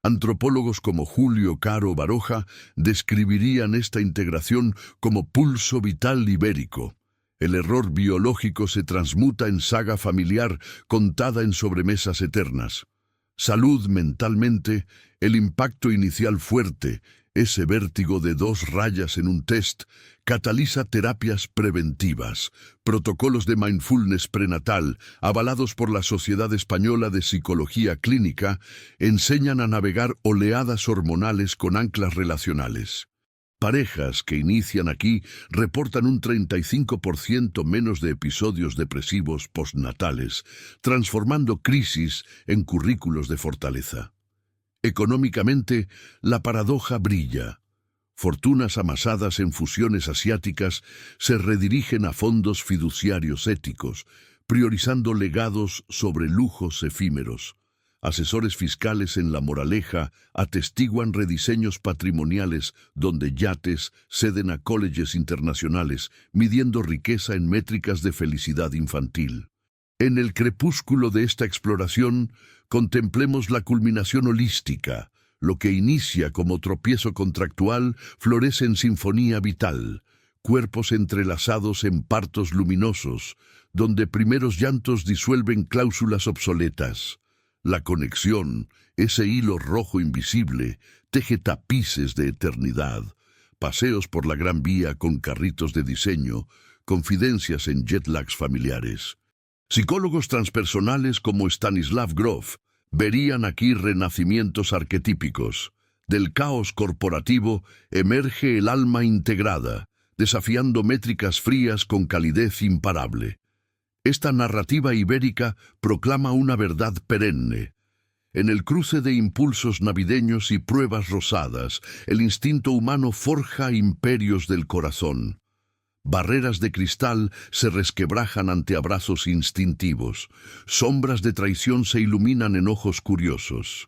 S1: Antropólogos como Julio Caro Baroja describirían esta integración como pulso vital ibérico. El error biológico se transmuta en saga familiar contada en sobremesas eternas. Salud mentalmente, el impacto inicial fuerte, ese vértigo de 2 rayas en un test, cataliza terapias preventivas, protocolos de mindfulness prenatal, avalados por la Sociedad Española de Psicología Clínica, enseñan a navegar oleadas hormonales con anclas relacionales. Parejas que inician aquí reportan un 35% menos de episodios depresivos postnatales, transformando crisis en currículos de fortaleza. Económicamente, la paradoja brilla. Fortunas amasadas en fusiones asiáticas se redirigen a fondos fiduciarios éticos, priorizando legados sobre lujos efímeros. Asesores fiscales en La Moraleja atestiguan rediseños patrimoniales donde yates ceden a colleges internacionales, midiendo riqueza en métricas de felicidad infantil. En el crepúsculo de esta exploración, contemplemos la culminación holística. Lo que inicia como tropiezo contractual florece en sinfonía vital, cuerpos entrelazados en partos luminosos, donde primeros llantos disuelven cláusulas obsoletas. La conexión, ese hilo rojo invisible, teje tapices de eternidad, paseos por la Gran Vía con carritos de diseño, confidencias en jetlags familiares. Psicólogos transpersonales como Stanislav Grof verían aquí renacimientos arquetípicos. Del caos corporativo emerge el alma integrada, desafiando métricas frías con calidez imparable. Esta narrativa ibérica proclama una verdad perenne. En el cruce de impulsos navideños y pruebas rosadas, el instinto humano forja imperios del corazón. Barreras de cristal se resquebrajan ante abrazos instintivos. Sombras de traición se iluminan en ojos curiosos.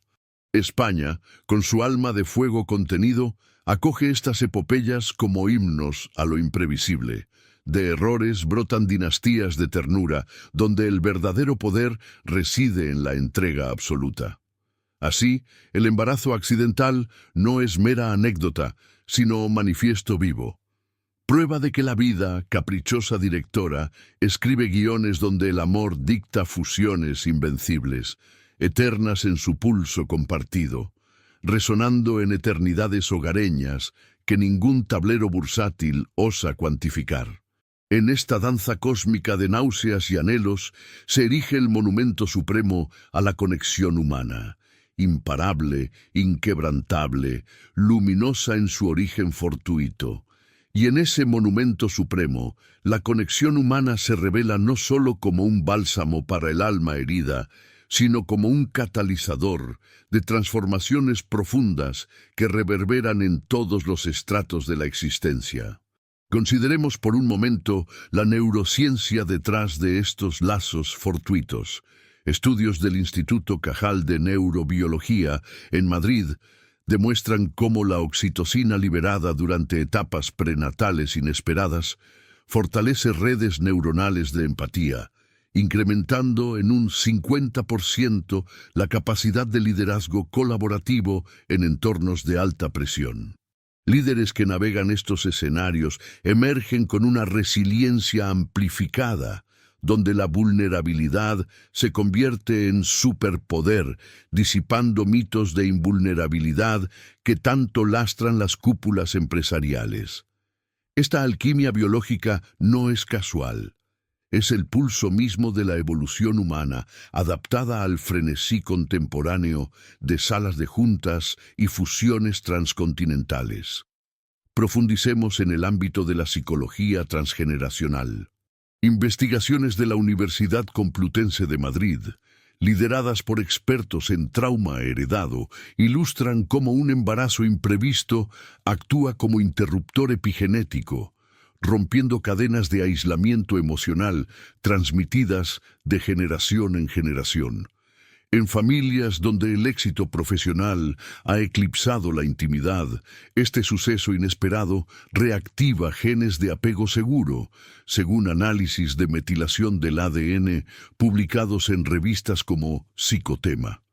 S1: España, con su alma de fuego contenido, acoge estas epopeyas como himnos a lo imprevisible, De errores brotan dinastías de ternura, donde el verdadero poder reside en la entrega absoluta. Así, el embarazo accidental no es mera anécdota, sino manifiesto vivo. Prueba de que la vida, caprichosa directora, escribe guiones donde el amor dicta fusiones invencibles, eternas en su pulso compartido, resonando en eternidades hogareñas que ningún tablero bursátil osa cuantificar. En esta danza cósmica de náuseas y anhelos se erige el monumento supremo a la conexión humana, imparable, inquebrantable, luminosa en su origen fortuito. Y en ese monumento supremo, la conexión humana se revela no solo como un bálsamo para el alma herida, sino como un catalizador de transformaciones profundas que reverberan en todos los estratos de la existencia. Consideremos por un momento la neurociencia detrás de estos lazos fortuitos. Estudios del Instituto Cajal de Neurobiología en Madrid demuestran cómo la oxitocina liberada durante etapas prenatales inesperadas fortalece redes neuronales de empatía, incrementando en un 50% la capacidad de liderazgo colaborativo en entornos de alta presión. Líderes que navegan estos escenarios emergen con una resiliencia amplificada, donde la vulnerabilidad se convierte en superpoder, disipando mitos de invulnerabilidad que tanto lastran las cúpulas empresariales. Esta alquimia biológica no es casual. Es el pulso mismo de la evolución humana, adaptada al frenesí contemporáneo de salas de juntas y fusiones transcontinentales. Profundicemos en el ámbito de la psicología transgeneracional. Investigaciones de la Universidad Complutense de Madrid, lideradas por expertos en trauma heredado, ilustran cómo un embarazo imprevisto actúa como interruptor epigenético, rompiendo cadenas de aislamiento emocional transmitidas de generación en generación. En familias donde el éxito profesional ha eclipsado la intimidad, este suceso inesperado reactiva genes de apego seguro, según análisis de metilación del ADN publicados en revistas como Psicotema.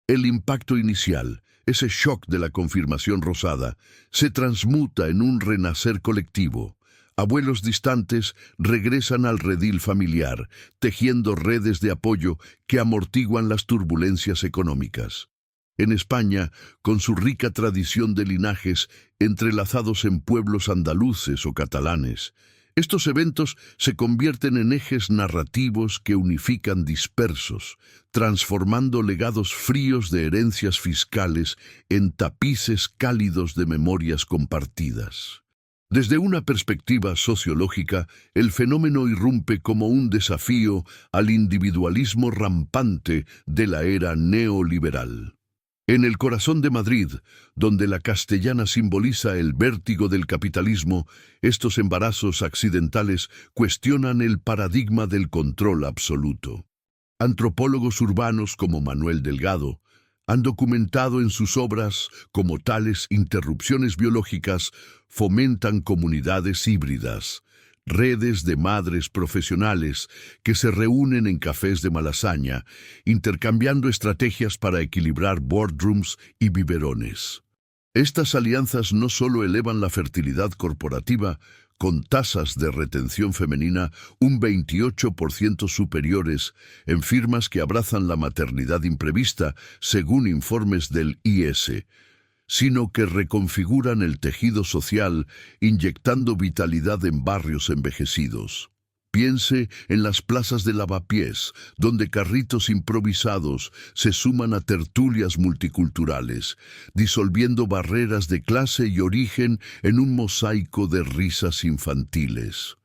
S1: El impacto inicial, ese shock de la confirmación rosada, se transmuta en un renacer colectivo. Abuelos distantes regresan al redil familiar, tejiendo redes de apoyo que amortiguan las turbulencias económicas. En España, con su rica tradición de linajes entrelazados en pueblos andaluces o catalanes, estos eventos se convierten en ejes narrativos que unifican dispersos, transformando legados fríos de herencias fiscales en tapices cálidos de memorias compartidas. Desde una perspectiva sociológica, el fenómeno irrumpe como un desafío al individualismo rampante de la era neoliberal. En el corazón de Madrid, donde la castellana simboliza el vértigo del capitalismo, estos embarazos accidentales cuestionan el paradigma del control absoluto. Antropólogos urbanos como Manuel Delgado han documentado en sus obras cómo tales interrupciones biológicas fomentan comunidades híbridas, redes de madres profesionales que se reúnen en cafés de malasaña, intercambiando estrategias para equilibrar boardrooms y biberones. Estas alianzas no solo elevan la fertilidad corporativa, con tasas de retención femenina un 28% superiores en firmas que abrazan la maternidad imprevista, según informes del IS, sino que reconfiguran el tejido social, inyectando vitalidad en barrios envejecidos. Piense en las plazas de lavapiés, donde carritos improvisados se suman a tertulias multiculturales, disolviendo barreras de clase y origen en un mosaico de risas infantiles.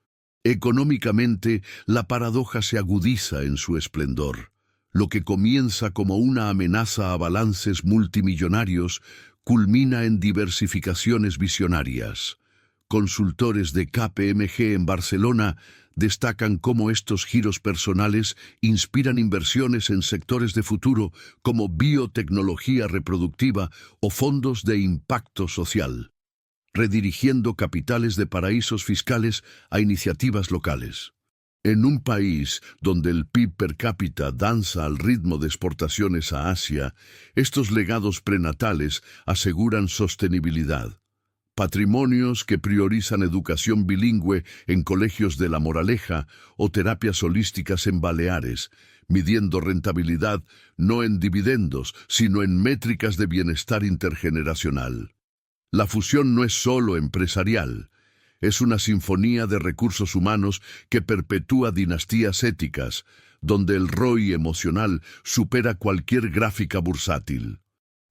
S1: Económicamente, la paradoja se agudiza en su esplendor. Lo que comienza como una amenaza a balances multimillonarios culmina en diversificaciones visionarias. Consultores de KPMG en Barcelona destacan cómo estos giros personales inspiran inversiones en sectores de futuro como biotecnología reproductiva o fondos de impacto social. redirigiendo capitales de paraísos fiscales a iniciativas locales. En un país donde el PIB per cápita danza al ritmo de exportaciones a Asia, estos legados prenatales aseguran sostenibilidad. Patrimonios que priorizan educación bilingüe en colegios de La Moraleja o terapias holísticas en Baleares, midiendo rentabilidad no en dividendos, sino en métricas de bienestar intergeneracional. La fusión no es solo empresarial, es una sinfonía de recursos humanos que perpetúa dinastías éticas, donde el ROI emocional supera cualquier gráfica bursátil.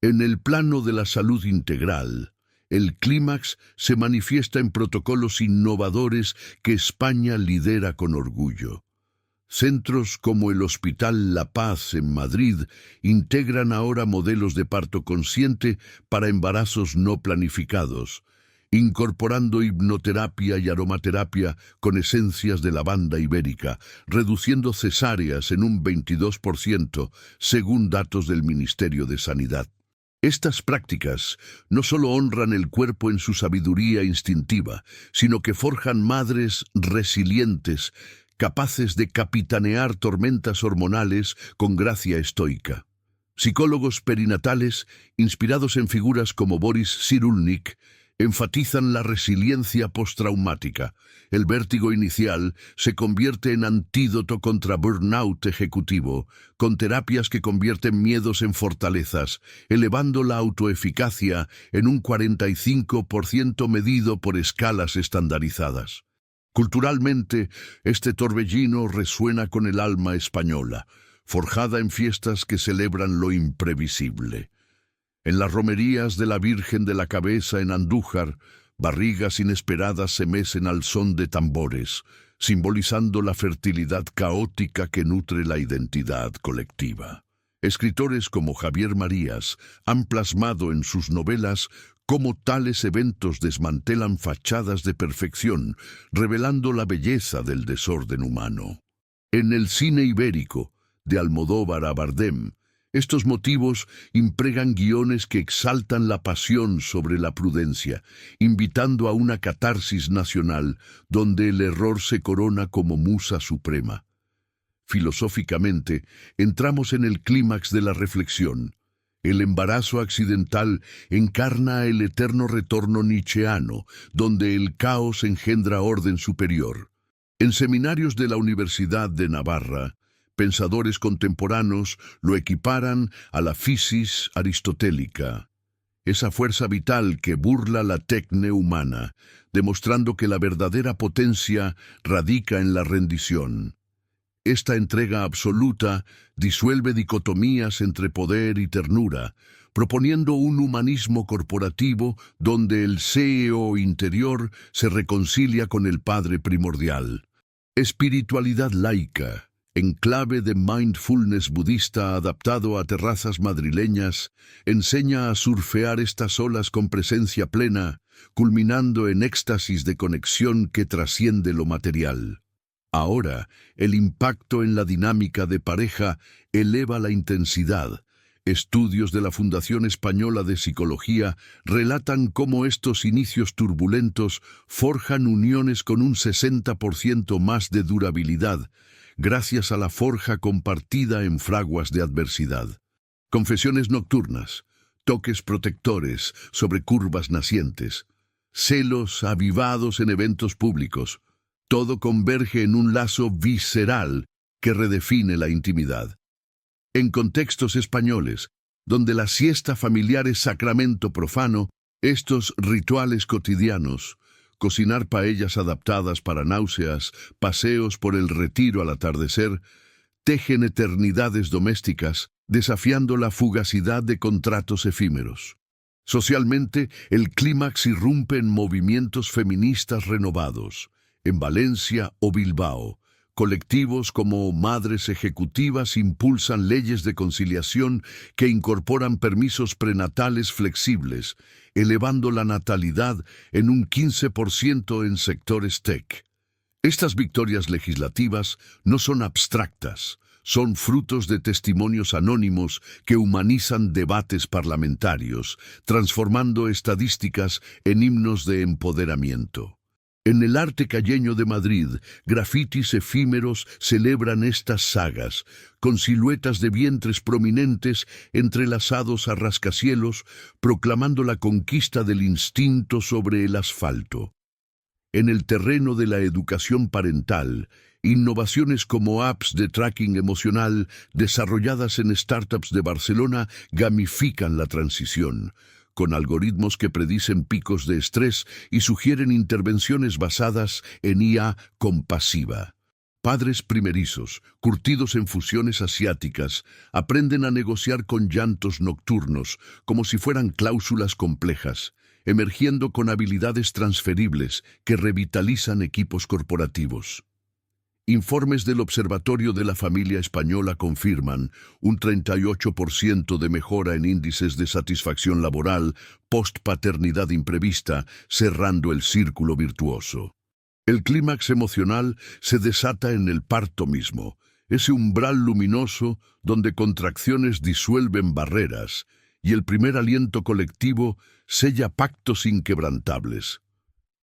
S1: En el plano de la salud integral, el clímax se manifiesta en protocolos innovadores que España lidera con orgullo. Centros como el Hospital La Paz en Madrid integran ahora modelos de parto consciente para embarazos no planificados, incorporando hipnoterapia y aromaterapia con esencias de lavanda ibérica, reduciendo cesáreas en un 22%, según datos del Ministerio de Sanidad. Estas prácticas no solo honran el cuerpo en su sabiduría instintiva, sino que forjan madres resilientes, capaces de capitanear tormentas hormonales con gracia estoica. Psicólogos perinatales, inspirados en figuras como Boris Cyrulnik, enfatizan la resiliencia postraumática. El vértigo inicial se convierte en antídoto contra burnout ejecutivo, con terapias que convierten miedos en fortalezas, elevando la autoeficacia en un 45% medido por escalas estandarizadas. Culturalmente, este torbellino resuena con el alma española, forjada en fiestas que celebran lo imprevisible. En las romerías de la Virgen de la Cabeza en Andújar, barrigas inesperadas se mecen al son de tambores, simbolizando la fertilidad caótica que nutre la identidad colectiva. Escritores como Javier Marías han plasmado en sus novelas cómo tales eventos desmantelan fachadas de perfección, revelando la belleza del desorden humano. En el cine ibérico, de Almodóvar a Bardem, estos motivos impregan guiones que exaltan la pasión sobre la prudencia, invitando a una catarsis nacional donde el error se corona como musa suprema. Filosóficamente, entramos en el clímax de la reflexión. El embarazo accidental encarna el eterno retorno nietzscheano, donde el caos engendra orden superior. En seminarios de la Universidad de Navarra, pensadores contemporáneos lo equiparan a la physis aristotélica, esa fuerza vital que burla la tecne humana, demostrando que la verdadera potencia radica en la rendición. Esta entrega absoluta disuelve dicotomías entre poder y ternura, proponiendo un humanismo corporativo donde el CEO interior se reconcilia con el Padre primordial. Espiritualidad laica, enclave de mindfulness budista adaptado a terrazas madrileñas, enseña a surfear estas olas con presencia plena, culminando en éxtasis de conexión que trasciende lo material. Ahora, el impacto en la dinámica de pareja eleva la intensidad. Estudios de la Fundación Española de Psicología relatan cómo estos inicios turbulentos forjan uniones con un 60% más de durabilidad, gracias a la forja compartida en fraguas de adversidad. Confesiones nocturnas, toques protectores sobre curvas nacientes, celos avivados en eventos públicos, todo converge en un lazo visceral que redefine la intimidad. En contextos españoles, donde la siesta familiar es sacramento profano, estos rituales cotidianos, cocinar paellas adaptadas para náuseas, paseos por el Retiro al atardecer, tejen eternidades domésticas, desafiando la fugacidad de contratos efímeros. Socialmente, el clímax irrumpe en movimientos feministas renovados. En Valencia o Bilbao, colectivos como Madres Ejecutivas impulsan leyes de conciliación que incorporan permisos prenatales flexibles, elevando la natalidad en un 15% en sectores tech. Estas victorias legislativas no son abstractas, son frutos de testimonios anónimos que humanizan debates parlamentarios, transformando estadísticas en himnos de empoderamiento. En el arte calleño de Madrid, grafitis efímeros celebran estas sagas, con siluetas de vientres prominentes entrelazados a rascacielos, proclamando la conquista del instinto sobre el asfalto. En el terreno de la educación parental, innovaciones como apps de tracking emocional desarrolladas en startups de Barcelona gamifican la transición, con algoritmos que predicen picos de estrés y sugieren intervenciones basadas en IA compasiva. Padres primerizos, curtidos en fusiones asiáticas, aprenden a negociar con llantos nocturnos, como si fueran cláusulas complejas, emergiendo con habilidades transferibles que revitalizan equipos corporativos. Informes del Observatorio de la Familia Española confirman un 38% de mejora en índices de satisfacción laboral post-paternidad imprevista, cerrando el círculo virtuoso. El clímax emocional se desata en el parto mismo, ese umbral luminoso donde contracciones disuelven barreras y el primer aliento colectivo sella pactos inquebrantables.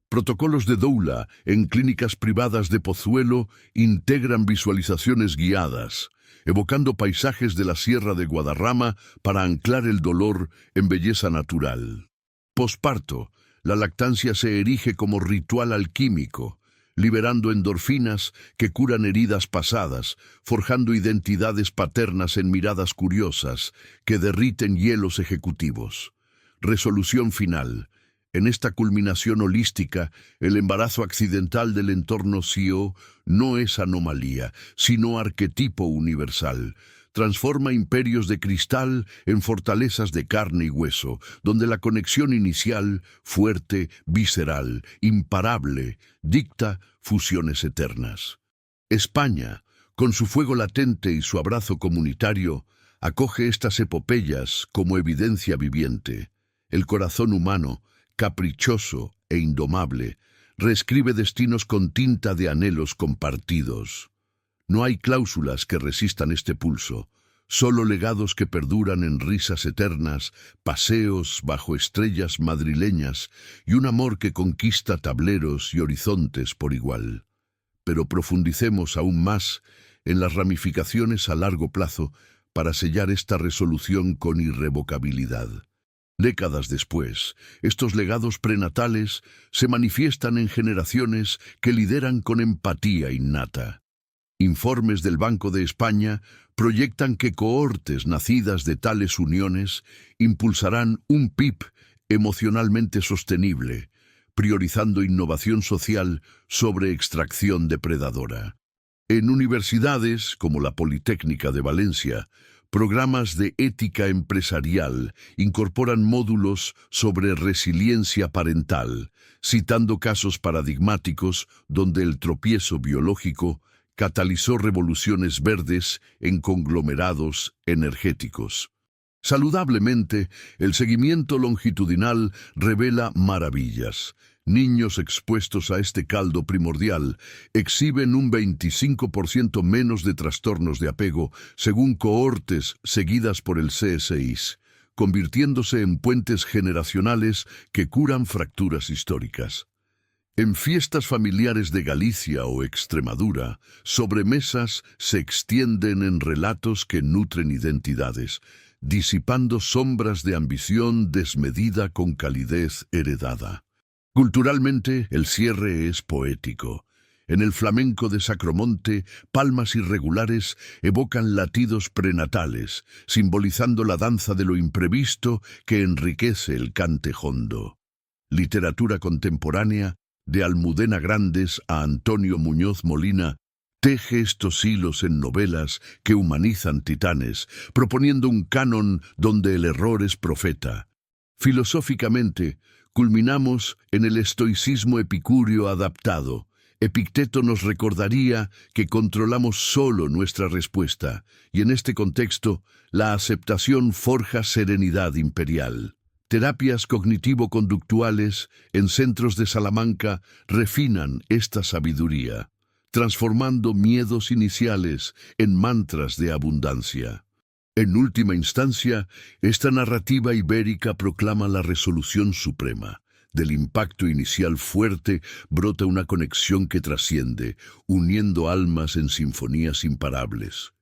S1: Protocolos de doula en clínicas privadas de Pozuelo integran visualizaciones guiadas, evocando paisajes de la Sierra de Guadarrama para anclar el dolor en belleza natural. Posparto, la lactancia se erige como ritual alquímico, liberando endorfinas que curan heridas pasadas, forjando identidades paternas en miradas curiosas que derriten hielos ejecutivos. Resolución final. En esta culminación holística, el embarazo accidental del entorno CEO no es anomalía, sino arquetipo universal. Transforma imperios de cristal en fortalezas de carne y hueso, donde la conexión inicial, fuerte, visceral, imparable, dicta fusiones eternas. España, con su fuego latente y su abrazo comunitario, acoge estas epopeyas como evidencia viviente. El corazón humano, caprichoso e indomable, reescribe destinos con tinta de anhelos compartidos. No hay cláusulas que resistan este pulso, solo legados que perduran en risas eternas, paseos bajo estrellas madrileñas y un amor que conquista tableros y horizontes por igual. Pero profundicemos aún más en las ramificaciones a largo plazo para sellar esta resolución con irrevocabilidad. Décadas después, estos legados prenatales se manifiestan en generaciones que lideran con empatía innata. Informes del Banco de España proyectan que cohortes nacidas de tales uniones impulsarán un PIB emocionalmente sostenible, priorizando innovación social sobre extracción depredadora. En universidades como la Politécnica de Valencia, programas de ética empresarial incorporan módulos sobre resiliencia parental, citando casos paradigmáticos donde el tropiezo biológico catalizó revoluciones verdes en conglomerados energéticos. Saludablemente, el seguimiento longitudinal revela maravillas. Niños expuestos a este caldo primordial exhiben un 25% menos de trastornos de apego según cohortes seguidas por el CSI, convirtiéndose en puentes generacionales que curan fracturas históricas. En fiestas familiares de Galicia o Extremadura, sobremesas se extienden en relatos que nutren identidades, disipando sombras de ambición desmedida con calidez heredada. Culturalmente, el cierre es poético. En el flamenco de Sacromonte, palmas irregulares evocan latidos prenatales, simbolizando la danza de lo imprevisto que enriquece el cante hondo. Literatura contemporánea, de Almudena Grandes a Antonio Muñoz Molina, teje estos hilos en novelas que humanizan titanes, proponiendo un canon donde el error es profeta. Filosóficamente, culminamos en el estoicismo epicúreo adaptado. Epicteto nos recordaría que controlamos solo nuestra respuesta, y en este contexto, la aceptación forja serenidad imperial. Terapias cognitivo-conductuales en centros de Salamanca refinan esta sabiduría. transformando miedos iniciales en mantras de abundancia. En última instancia, esta narrativa ibérica proclama la resolución suprema. Del impacto inicial fuerte brota una conexión que trasciende, uniendo almas en sinfonías imparables.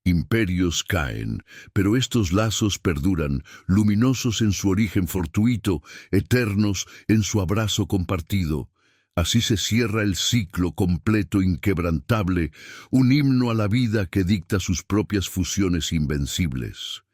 S1: Imperios caen, pero estos lazos perduran, luminosos en su origen fortuito, eternos en su abrazo compartido. Así se cierra el ciclo completo, inquebrantable, un himno a la vida que dicta sus propias fusiones invencibles.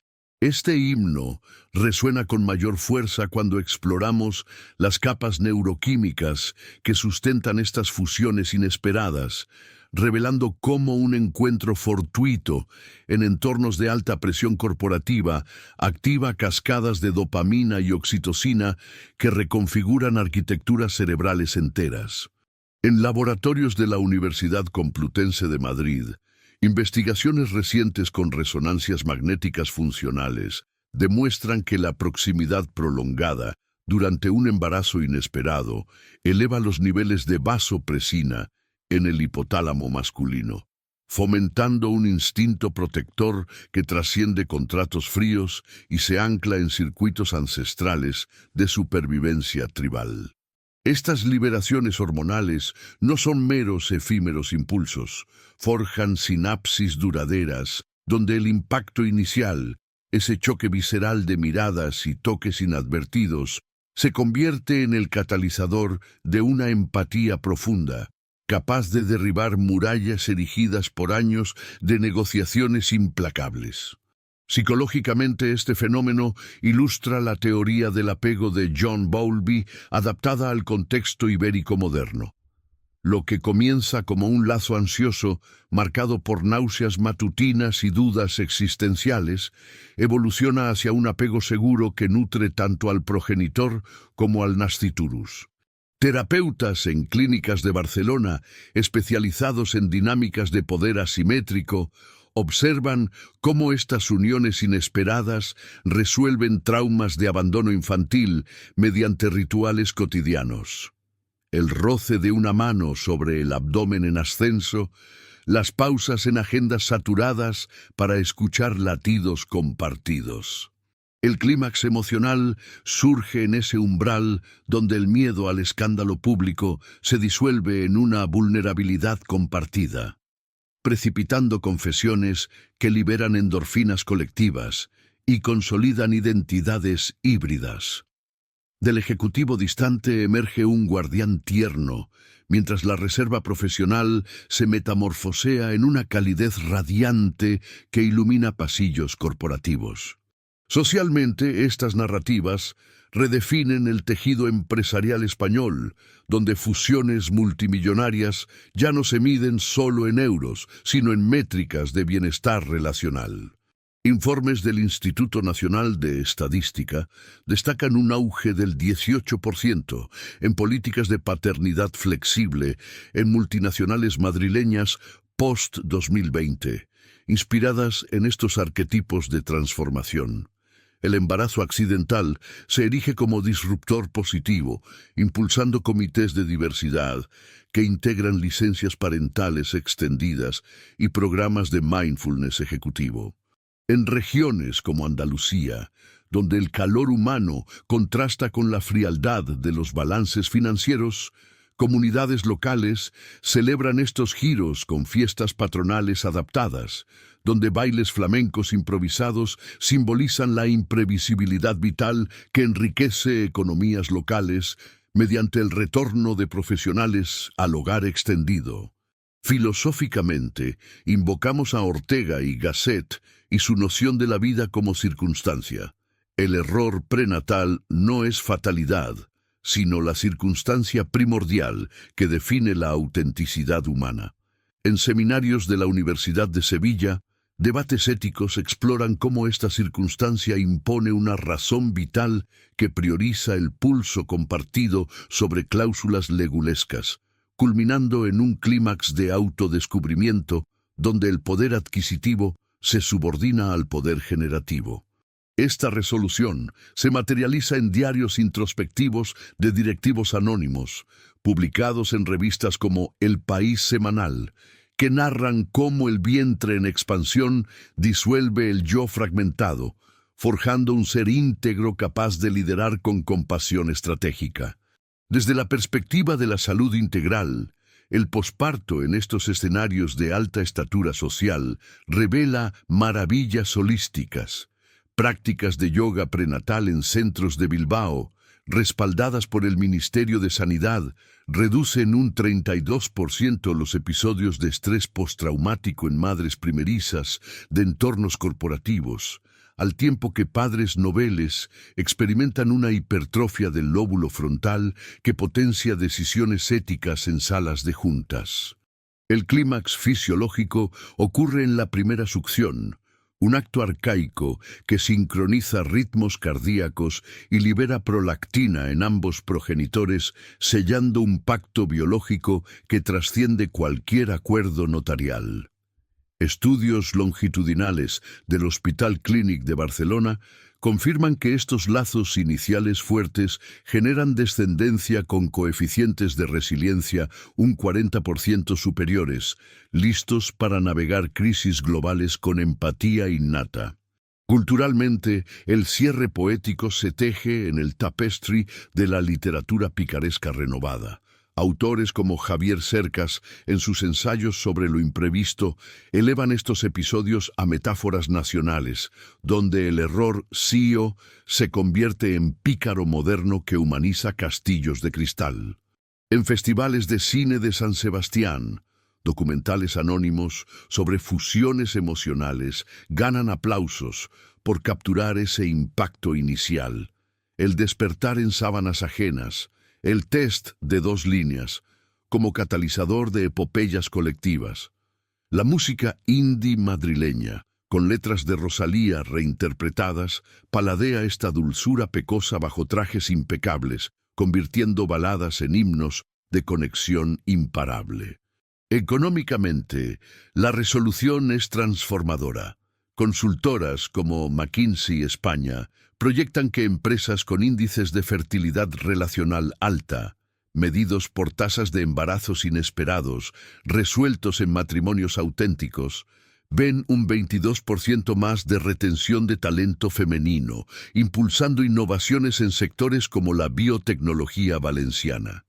S1: Este himno resuena con mayor fuerza cuando exploramos las capas neuroquímicas que sustentan estas fusiones inesperadas, revelando cómo un encuentro fortuito en entornos de alta presión corporativa activa cascadas de dopamina y oxitocina que reconfiguran arquitecturas cerebrales enteras. En laboratorios de la Universidad Complutense de Madrid, investigaciones recientes con resonancias magnéticas funcionales demuestran que la proximidad prolongada durante un embarazo inesperado eleva los niveles de vasopresina en el hipotálamo masculino, fomentando un instinto protector que trasciende contratos fríos y se ancla en circuitos ancestrales de supervivencia tribal. Estas liberaciones hormonales no son meros efímeros impulsos, forjan sinapsis duraderas, donde el impacto inicial, ese choque visceral de miradas y toques inadvertidos, se convierte en el catalizador de una empatía profunda, capaz de derribar murallas erigidas por años de negociaciones implacables. Psicológicamente, este fenómeno ilustra la teoría del apego de John Bowlby adaptada al contexto ibérico moderno. Lo que comienza como un lazo ansioso, marcado por náuseas matutinas y dudas existenciales, evoluciona hacia un apego seguro que nutre tanto al progenitor como al nasciturus. Terapeutas en clínicas de Barcelona, especializados en dinámicas de poder asimétrico, observan cómo estas uniones inesperadas resuelven traumas de abandono infantil mediante rituales cotidianos. El roce de una mano sobre el abdomen en ascenso, las pausas en agendas saturadas para escuchar latidos compartidos. El clímax emocional surge en ese umbral donde el miedo al escándalo público se disuelve en una vulnerabilidad compartida, precipitando confesiones que liberan endorfinas colectivas y consolidan identidades híbridas. Del ejecutivo distante emerge un guardián tierno, mientras la reserva profesional se metamorfosea en una calidez radiante que ilumina pasillos corporativos. Socialmente, estas narrativas redefinen el tejido empresarial español, donde fusiones multimillonarias ya no se miden solo en euros, sino en métricas de bienestar relacional. Informes del Instituto Nacional de Estadística destacan un auge del 18% en políticas de paternidad flexible en multinacionales madrileñas post-2020, inspiradas en estos arquetipos de transformación. El embarazo accidental se erige como disruptor positivo, impulsando comités de diversidad que integran licencias parentales extendidas y programas de mindfulness ejecutivo. En regiones como Andalucía, donde el calor humano contrasta con la frialdad de los balances financieros, comunidades locales celebran estos giros con fiestas patronales adaptadas, donde bailes flamencos improvisados simbolizan la imprevisibilidad vital que enriquece economías locales mediante el retorno de profesionales al hogar extendido. Filosóficamente, invocamos a Ortega y Gasset y su noción de la vida como circunstancia. El error prenatal no es fatalidad, sino la circunstancia primordial que define la autenticidad humana. En seminarios de la Universidad de Sevilla, debates éticos exploran cómo esta circunstancia impone una razón vital que prioriza el pulso compartido sobre cláusulas legulescas, culminando en un clímax de autodescubrimiento donde el poder adquisitivo se subordina al poder generativo. Esta resolución se materializa en diarios introspectivos de directivos anónimos, publicados en revistas como El País Semanal, que narran cómo el vientre en expansión disuelve el yo fragmentado, forjando un ser íntegro capaz de liderar con compasión estratégica. Desde la perspectiva de la salud integral, el posparto en estos escenarios de alta estatura social revela maravillas holísticas. Prácticas de yoga prenatal en centros de Bilbao, respaldadas por el Ministerio de Sanidad, reducen un 32% los episodios de estrés postraumático en madres primerizas de entornos corporativos, al tiempo que padres noveles experimentan una hipertrofia del lóbulo frontal que potencia decisiones éticas en salas de juntas. El clímax fisiológico ocurre en la primera succión, un acto arcaico que sincroniza ritmos cardíacos y libera prolactina en ambos progenitores, sellando un pacto biológico que trasciende cualquier acuerdo notarial. Estudios longitudinales del Hospital Clínic de Barcelona confirman que estos lazos iniciales fuertes generan descendencia con coeficientes de resiliencia un 40% superiores, listos para navegar crisis globales con empatía innata. Culturalmente, el cierre poético se teje en el tapestry de la literatura picaresca renovada. Autores como Javier Cercas, en sus ensayos sobre lo imprevisto, elevan estos episodios a metáforas nacionales, donde el error sío se convierte en pícaro moderno que humaniza castillos de cristal. En festivales de cine de San Sebastián, documentales anónimos sobre fusiones emocionales ganan aplausos por capturar ese impacto inicial. El despertar en sábanas ajenas, el test de 2 líneas, como catalizador de epopeyas colectivas. La música indie madrileña, con letras de Rosalía reinterpretadas, paladea esta dulzura pecosa bajo trajes impecables, convirtiendo baladas en himnos de conexión imparable. Económicamente, la resolución es transformadora. Consultoras como McKinsey España proyectan que empresas con índices de fertilidad relacional alta, medidos por tasas de embarazos inesperados, resueltos en matrimonios auténticos, ven un 22% más de retención de talento femenino, impulsando innovaciones en sectores como la biotecnología valenciana.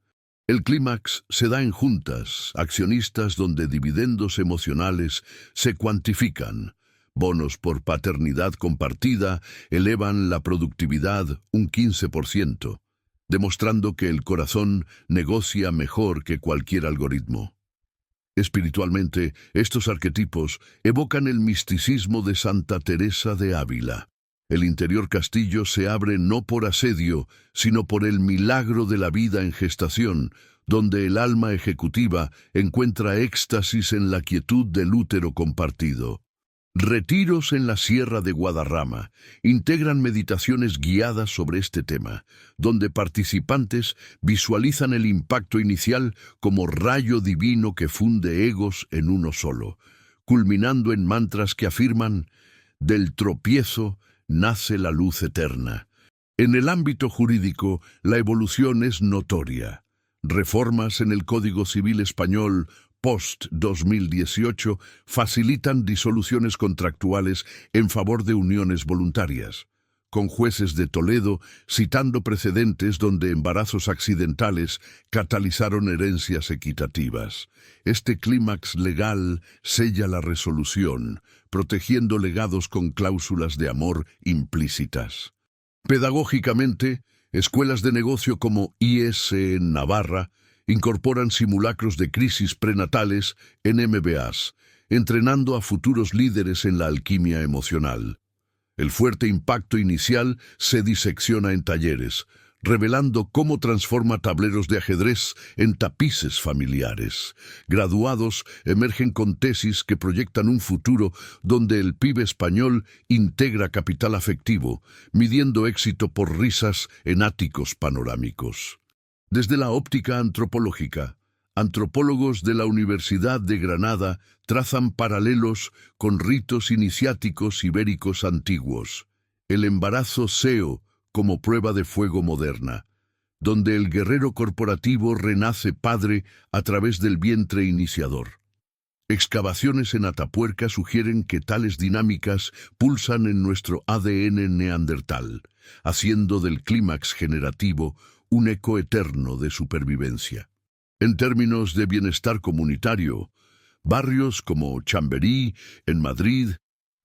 S1: El clímax se da en juntas, accionistas donde dividendos emocionales se cuantifican. Bonos por paternidad compartida elevan la productividad un 15%, demostrando que el corazón negocia mejor que cualquier algoritmo. Espiritualmente, estos arquetipos evocan el misticismo de Santa Teresa de Ávila. El interior castillo se abre no por asedio, sino por el milagro de la vida en gestación, donde el alma ejecutiva encuentra éxtasis en la quietud del útero compartido. Retiros en la Sierra de Guadarrama integran meditaciones guiadas sobre este tema, donde participantes visualizan el impacto inicial como rayo divino que funde egos en uno solo, culminando en mantras que afirman: del tropiezo nace la luz eterna. En el ámbito jurídico, la evolución es notoria. Reformas en el Código Civil Español post-2018 facilitan disoluciones contractuales en favor de uniones voluntarias, con jueces de Toledo citando precedentes donde embarazos accidentales catalizaron herencias equitativas. Este clímax legal sella la resolución, protegiendo legados con cláusulas de amor implícitas. Pedagógicamente, escuelas de negocio como IES en Navarra incorporan simulacros de crisis prenatales en MBAs, entrenando a futuros líderes en la alquimia emocional. El fuerte impacto inicial se disecciona en talleres, revelando cómo transforma tableros de ajedrez en tapices familiares. Graduados emergen con tesis que proyectan un futuro donde el pibe español integra capital afectivo, midiendo éxito por risas en áticos panorámicos. Desde la óptica antropológica, antropólogos de la Universidad de Granada trazan paralelos con ritos iniciáticos ibéricos antiguos. El embarazo SEO como prueba de fuego moderna, donde el guerrero corporativo renace padre a través del vientre iniciador. Excavaciones en Atapuerca sugieren que tales dinámicas pulsan en nuestro ADN neandertal, haciendo del clímax generativo un eco eterno de supervivencia. En términos de bienestar comunitario, barrios como Chamberí, en Madrid,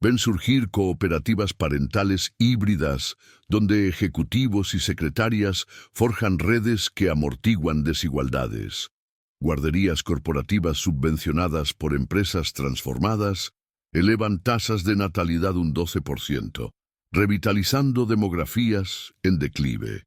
S1: ven surgir cooperativas parentales híbridas, donde ejecutivos y secretarias forjan redes que amortiguan desigualdades. Guarderías corporativas subvencionadas por empresas transformadas elevan tasas de natalidad un 12%, revitalizando demografías en declive.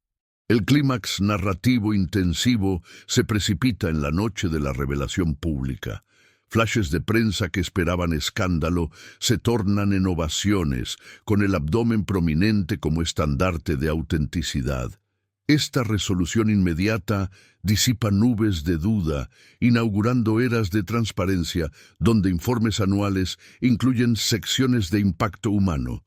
S1: El clímax narrativo intensivo se precipita en la noche de la revelación pública. Flashes de prensa que esperaban escándalo se tornan en ovaciones, con el abdomen prominente como estandarte de autenticidad. Esta resolución inmediata disipa nubes de duda, inaugurando eras de transparencia donde informes anuales incluyen secciones de impacto humano.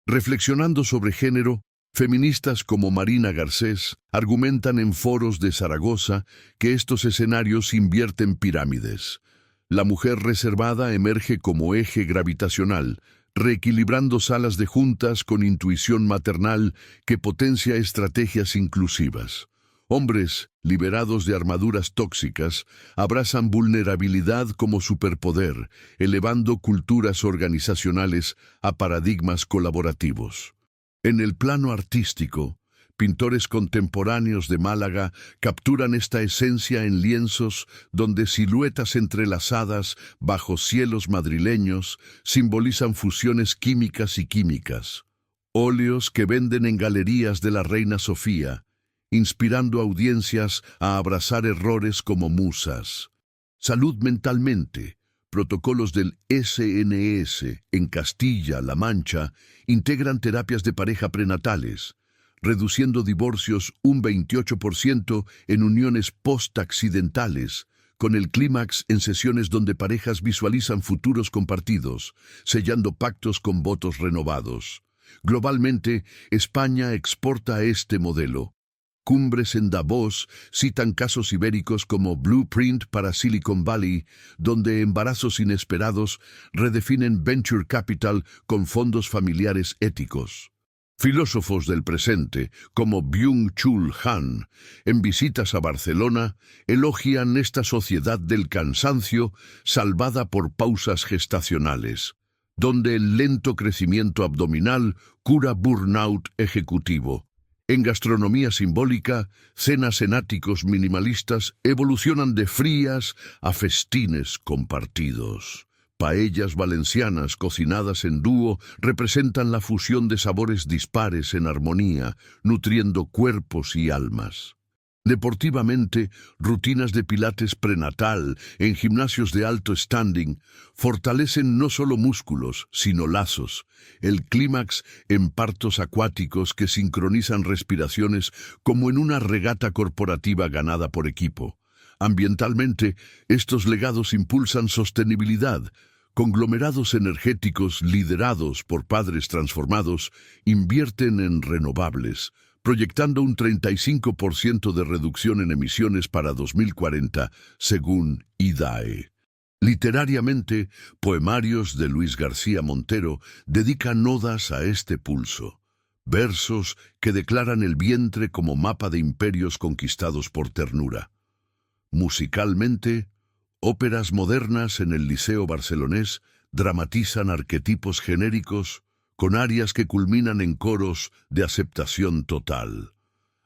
S1: Reflexionando sobre género, feministas como Marina Garcés argumentan en foros de Zaragoza que estos escenarios invierten pirámides. La mujer reservada emerge como eje gravitacional, reequilibrando salas de juntas con intuición maternal que potencia estrategias inclusivas. Hombres, liberados de armaduras tóxicas, abrazan vulnerabilidad como superpoder, elevando culturas organizacionales a paradigmas colaborativos. En el plano artístico, pintores contemporáneos de Málaga capturan esta esencia en lienzos donde siluetas entrelazadas bajo cielos madrileños simbolizan fusiones químicas y químicas. Óleos que venden en galerías de la Reina Sofía, inspirando audiencias a abrazar errores como musas. Salud mentalmente. Protocolos del SNS en Castilla-La Mancha integran terapias de pareja prenatales, reduciendo divorcios un 28% en uniones post-accidentales, con el clímax en sesiones donde parejas visualizan futuros compartidos, sellando pactos con votos renovados. Globalmente, España exporta este modelo. Cumbres en Davos citan casos ibéricos como Blueprint para Silicon Valley, donde embarazos inesperados redefinen venture capital con fondos familiares éticos. Filósofos del presente, como Byung-Chul Han, en visitas a Barcelona, elogian esta sociedad del cansancio salvada por pausas gestacionales, donde el lento crecimiento abdominal cura burnout ejecutivo. En gastronomía simbólica, cenas en áticos minimalistas evolucionan de frías a festines compartidos. Paellas valencianas cocinadas en dúo representan la fusión de sabores dispares en armonía, nutriendo cuerpos y almas. Deportivamente, rutinas de pilates prenatal en gimnasios de alto standing fortalecen no solo músculos, sino lazos. El clímax en partos acuáticos que sincronizan respiraciones como en una regata corporativa ganada por equipo. Ambientalmente, estos legados impulsan sostenibilidad. Conglomerados energéticos liderados por padres transformados invierten en renovables, proyectando un 35% de reducción en emisiones para 2040, según IDAE. Literariamente, poemarios de Luis García Montero dedican odas a este pulso. Versos que declaran el vientre como mapa de imperios conquistados por ternura. Musicalmente, óperas modernas en el Liceo barcelonés dramatizan arquetipos genéricos con arias que culminan en coros de aceptación total.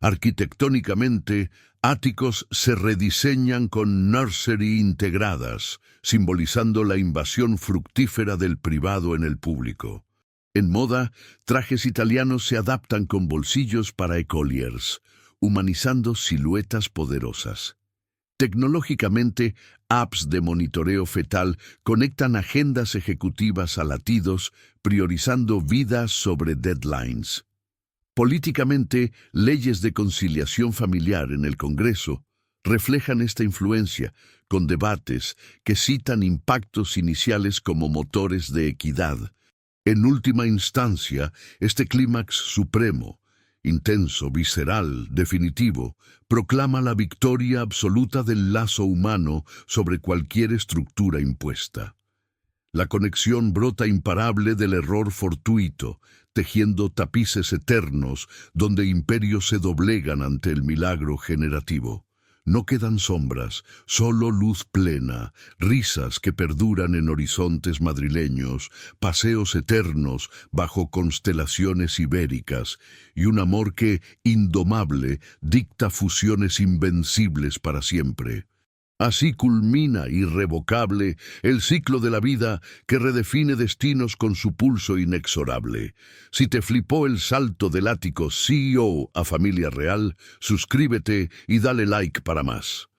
S1: Arquitectónicamente, áticos se rediseñan con nursery integradas, simbolizando la invasión fructífera del privado en el público. En moda, trajes italianos se adaptan con bolsillos para écoliers, humanizando siluetas poderosas. Tecnológicamente, apps de monitoreo fetal conectan agendas ejecutivas a latidos, priorizando vidas sobre deadlines. Políticamente, leyes de conciliación familiar en el Congreso reflejan esta influencia, con debates que citan impactos iniciales como motores de equidad. En última instancia, este clímax supremo, intenso, visceral, definitivo, proclama la victoria absoluta del lazo humano sobre cualquier estructura impuesta. La conexión brota imparable del error fortuito, tejiendo tapices eternos donde imperios se doblegan ante el milagro generativo. No quedan sombras, solo luz plena, risas que perduran en horizontes madrileños, paseos eternos bajo constelaciones ibéricas, y un amor que, indomable, dicta fusiones invencibles para siempre. Así culmina, irrevocable, el ciclo de la vida que redefine destinos con su pulso inexorable. Si te flipó el salto del ático CEO a Familia Real, suscríbete y dale like para más.